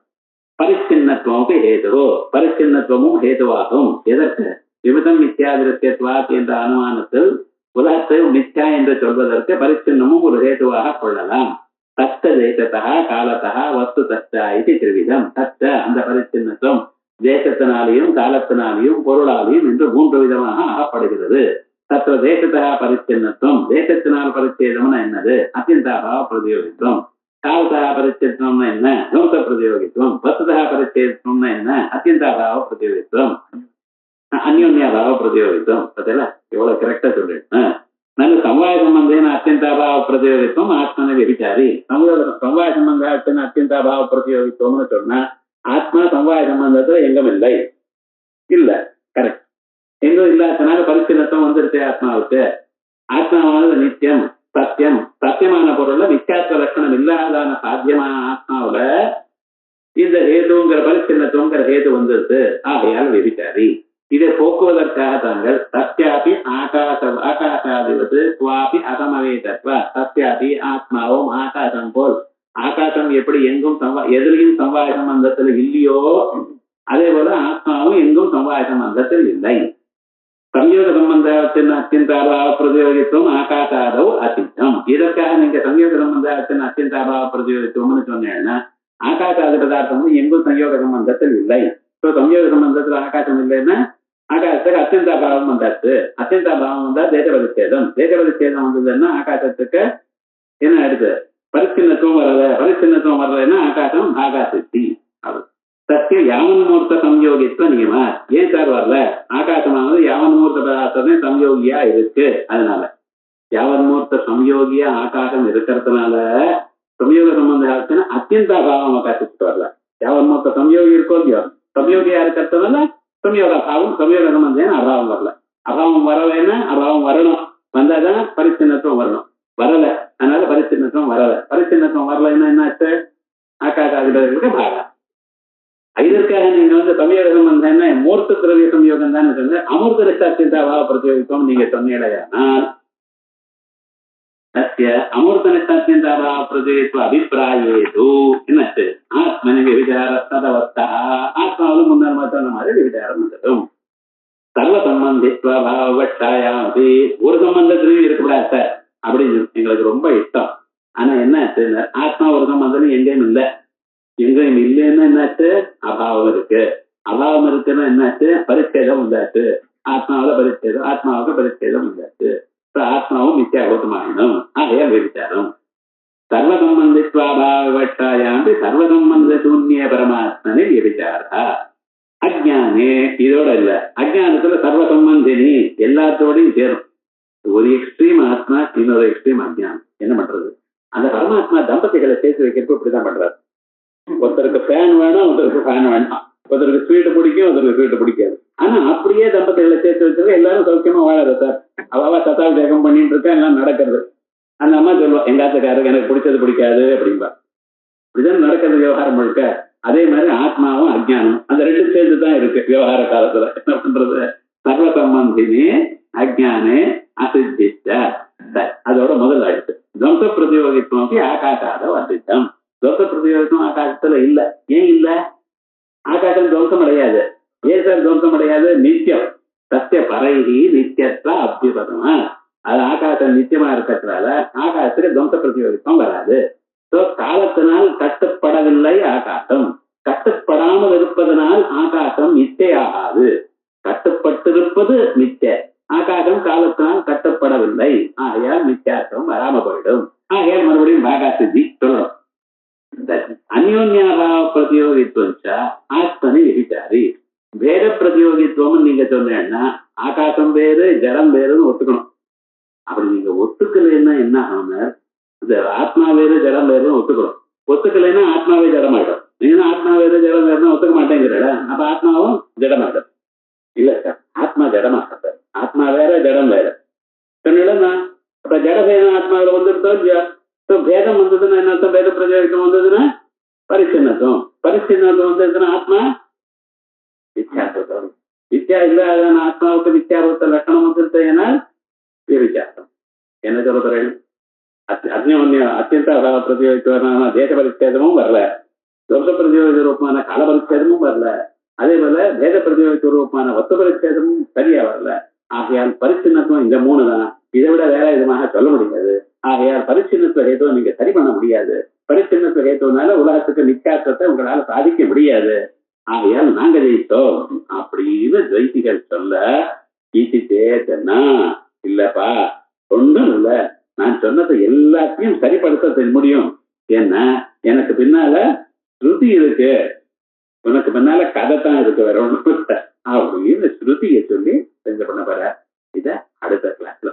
பரிச்சின்னத்துவம் ஹேதுவோ, பரிச்சின்னத்துவமும் ஹேதுவாகும். எதற்கு? விமிதம் மித்யாதிருஷ்யத்வாத் என்ற அனுமானத்தில் உலகத்தை மித்யா என்று சொல்வதற்கு பரிச்சின்னமும் ஒரு ஹேதுவாக கொள்ளலாம். தத்த தேசத்தா காலத்தா வஸ்து தத்தா இது திருவிதம். தத்த அந்த பரிச்சின்னத்துவம் தேசத்தினாலேயும் காலத்தினாலேயும் பொருளாலேயும் என்று 3 விதமாக ஆகப்படுகிறது. தத்துவ தேசத்தா பரிச்சின்னத்துவம், தேசத்தினால் பரிச்சேதம்னா என்னது? அத்தியந்தாபாவ பிரதியோகித்துவம். காலத்தா பரிச்சேதம்னா என்ன? துவம்ச பிரதியோகித்துவம். வஸ்துதா பரிச்சேதம்னா என்ன? அத்தியந்தாபாவ பிரதியோகித்துவம், அந்யோன்யாபாவ பிரதியோகித்துவம். பார்த்தீங்களா எவ்வளவு கரெக்டா சொல்றேன். நல்ல சமுதாய சம்பந்தேன அத்தியந்தாபாவ பிரதியோகித்துவம் ஆத்மன விபிச்சாரி. சமுதாய சம்பந்தத்தின் அத்தியந்தாபாவ பிரதியோகித்துவம்னு சொன்னா ஆத்மா சமுதாய சம்பந்தத்துல எங்கும் இல்லை. இல்ல, கரெக்ட். எங்கும் இல்லாதனால பரிச்சின்னத்துவம் வந்துருச்சு ஆத்மாவுக்கு. ஆத்மாவானது நித்தியம், சத்தியம். சத்தியமான பொருள்ல மித்யாத்வ லட்சணம் இல்லாதான சாத்தியமான ஆத்மாவில இந்த ஹேதுங்கிற பரிச்சின்னத்துவங்கிற ஹேது வந்துருது. ஆகையால் விபிச்சாரி. இதை போக்குவதற்காக தாங்கள் சத்யாபி ஆகாசாதிபத்து சுவாபி அசமவேதத்வ. சத்யாபி ஆத்மாவும் ஆகாசம் போல், ஆகாசம் எப்படி எங்கும் எதிலையும் சம்வாய சம்பந்தத்தில் இல்லையோ அதே போல ஆத்மாவும் எங்கும் சம்வாய சம்பந்தத்தில் இல்லை. சம்யோக சம்பந்தத்தின் அத்தியந்தாபாவ பிரதியோகித்துவம் ஆகாசாதவ் அசித்தம். இதற்காக நீங்க சம்யோக சம்பந்தத்தின் அத்தியந்தாபாவ பிரதியோகித்துவம்னு சொன்னீங்கன்னா ஆகாசாதி பதார்த்தமும் எங்கும் சம்யோக சம்பந்தத்தில் இல்லை. சம்யோக சம்பந்தத்தில் ஆகாசம் இல்லைன்னா ஆகாசத்துக்கு அத்தியந்தாபாவம் வந்தாச்சு. அத்தியந்தாபாவம் வந்தா தேச பரிச்சேதம். தேச பரிச்சேதம் வந்ததுன்னா ஆகாசத்துக்கு என்ன ஆயிடுது? பரிச்சின்னத்துவம் வரல. பரிச்சின்னத்துவம் வரலைன்னா ஆகாசம் ஆகாசத்தி. சத்திய யாவன்மூர்த்த சம்யோகித்துவ நியமா. ஏன் சார் வரல? ஆகாசமானது யாவன்மூர்த்த பதார்த்தமே சம்யோகியா இருக்கு. அதனால யாவன்மூர்த்த சம்யோகியா ஆகாசம் இருக்கிறதுனால சம்யோக சம்பந்த அத்தியந்தாபாவம் ஆகாசத்துக்கு வரல. யாவன்மூர்த்த சம்யோகி இருக்கோ இல்லையோ, சம்யோகியா இருக்கிறதுனால சம்யோக அபாவம், சம்யோக சம்பந்தம் அபாவம் வரல. அபாவம் வரலைன்னா அபாவம் வரணும், வந்தாதான் பரிச்சின்னத்துவம் வரணும். வரல, அதனால பரிச்சின்னத்துவம் வரல. பரிச்சின்னத்துவம் வரலைன்னா என்னாச்சு? ஆகாசாதிபதிகளுக்கு பாகம். இதற்காக நீங்க சம்யோக சம்பந்தம் என்ன மூர்த்த திரவிய சம்யோகம் தான் சொன்ன அமூர்த்த நிஷ்டாத்தியந்தாபாவ பிரதியோகித்துவம் நீங்க சொன்னீடையானால் அமூர்த்த நிஷ்டாத்தியந்தாபாவ பிரதியோகித்துவ அபிப்பிராயேது என்னாச்சு? ஆத்மனி விவிச்சார ததவத்தா. ஆத்மாவில் முன்னர் சொன்ன மாதிரி விவிச்சாரம் வந்துடும். சர்வ சம்பந்தித்வ பாவவட்சாயாமி. ஒரு சம்பந்தத்திலையும் இருக்கக்கூடாது சார் அப்படின்னு எங்களுக்கு ரொம்ப இஷ்டம். ஆனா என்னாச்சு? ஆத்மா ஒரு சம்பந்தம் எங்கேயும் இல்லை. எங்கேயும் இல்லைன்னா என்னாச்சு? அபாவம் இருக்கு. அபாவம் இருக்குன்னா என்னாச்சு? பரிச்சேதம் உண்டாச்சு. ஆத்மாவில பரிச்சேதம், ஆத்மாவுக்கு பரிச்சேதம் உண்டாச்சு. ஆத்மாவும் மித்யாபூதமாகணும். ஆகையால் விபிச்சாரம். சர்வ சம்பந்தித்வாபாவட்சாயாமி சர்வ சம்பந்த சூன்ய பரமாத்மனே விபிச்சாரா. அஜ்ஞானே இதோட இல்ல, அஜ்ஞானத்துல சர்வ சம்பந்தினி எல்லாத்தோடையும் சேரும். ஒரு எக்ஸ்ட்ரீம் ஆத்மா, இன்னொரு எக்ஸ்ட்ரீம் அஜ்ஞானம். என்ன பண்றது? அந்த பரமாத்மா தம்பதிகளை சேர்த்து வைக்கிறப்ப இப்படிதான் பண்றாரு. ஒருத்தருக்கு ஃபேன் வேணும், ஒருத்தருக்கு ஃபேன் வேண்டாம். ஒருத்தருக்கு ஸ்வீட்டு பிடிக்கும், ஒருத்தருக்கு ஸ்வீட்டு பிடிக்காது. ஆனா அப்படியே தம்பதிகளை சேர்த்து வச்சிருக்க எல்லாரும் சௌக்கியமா வாழறது சார். அவ சத்தால் தேகம் பண்ணிட்டு இருக்கா, எல்லாம் நடக்கிறது. அந்த அம்மா சொல்லுவா, எங்க ஆத்துக்காரருக்கு எனக்கு பிடிச்சது பிடிக்காது அப்படின்பா. இப்படிதான் நடக்கிறது விவகாரம் முழுக்க. அதே மாதிரி ஆத்மாவும் அஜ்ஞானம் அந்த ரெண்டும் சேர்ந்து தான் இருக்கு விவகார காலத்துல. என்ன பண்றது? சர்வ சம்பந்தினே அஜ்ஞானே அசித்திச்ச. அதோட முதல் ஆயிடுச்சு. துவம்ச பிரதியோகித்துவம் ஆகாசாத வசித்தம். துவம்ச பிரதியோகித்துவம் ஆகாசத்துல இல்ல. ஏன் இல்ல? ஆகாசம் துவம்சம் அடையாது. ஏன் சார் துவம்சம் அடையாது? நித்தியம். சத்திய பரைகி நித்தியத்வ அபியுபதமா. அது ஆகாசம் நித்தியமா இருக்கிறதுனால ஆகாசத்துக்கு துவம்ச பிரதியோகித்துவம் வராது. காலத்தினால் கட்டுப்படவில்லை ஆகாசம். கட்டுப்படாமல் இருப்பதனால் ஆகாசம் மித்தையாகாது. கட்டுப்பட்டிருப்பது மித்த. ஆகாசம் காலத்தினால் கட்டுப்படவில்லை. ஆகையால் மித்தியாசம் வராம போயிடும். ஆகையால் மறுபடியும் பாகாசித்தி சொல்லணும். அந்யோன்யாபாவ பிரதியோகித்துவம் ஆத்மனி விபிச்சாரி. வேத பிரதியோகித்துவம் நீங்க சொன்னீங்கன்னா ஆகாசம் வேறு ஜடம் வேறுன்னு ஒத்துக்கணும். அப்படி நீங்க ஒத்துக்கலைன்னா என்ன ஆகும்னா, இந்த ஆத்மா வேறு ஜடம் வேறுன்னு ஒத்துக்கணும். ஒத்துக்கலைன்னா ஆத்மாவே ஜடமாயிடும். நீங்க ஆத்மா வேறு ஜடம் வேறுன்னு ஒத்துக்க மாட்டேங்கிறட, அப்ப ஆத்மாவும் ஜடமாயிடும். இல்ல சார், ஆத்மா ஜடமாட்டேன் சார். ஆத்மா வேற ஜடம் வேற சொன்னா அப்ப ஜட பேதம் ஆத்மாவில வந்துருத்தோ இல்லையா? பேதம் வந்ததுன்னா என்ன அர்த்தம்? பேத பிரதியோகித்துவம் வந்ததுன்னா பரிச்சின்னத்துவம். பரிச்சின்னத்துவம் வந்ததுன்னா ஆத்மா வித்தியாசம். வித்தியா இல்லாத ஆத்மாவுக்கு வித்தியாபத்த லட்சணம் வந்துருது. ஏன்னா சொல்ல போறேன்? அக்னிமன்ய அத்தியந்த அபாவ பிரதியோகித்துவமான தேச பரிச்சேதமும் வரல, தோஷ பிரதியோகித்த ரூபமான கால பரிச்சேதமும் வரல, அதே போல வேத பிரதியோகித்த ரூபமான வஸ்து பரிச்சேதமும் சரியா வரல. ஆகையால் பரிச்சின்னத்துவம் இந்த 3 தான். இதை விட வேற விதமாக சொல்ல முடியாது. ஆகையால் பரிச்சின்னத்துவ ஹேத்துவை நீங்க சரி பண்ண முடியாது. பரிச்சின்னத்துவ ஹேத்துவனால உலகத்துக்கு நிச்சயார்த்தத்தை உங்களால சாதிக்க முடியாது. ஆகையால் நாங்க ஜெயித்தோம் அப்படின்னு துவைத்திகள் சொல்ல, ஈசிச்சேத்தனா இல்லப்பா ஒன்றும் இல்லை, நான் சொன்னதை எல்லாத்தையும் சரிப்படுத்த முடியும். ஏன்னா எனக்கு பின்னால ஸ்ருதி இருக்கு, உனக்கு பின்னால கதை தான் இருக்கு, வேற ஒன்றும் இல்லை அப்படின்னு ஸ்ருதியை சொல்லி செஞ்சு பண்ண போற. இத அடுத்த கிளாஸ்ல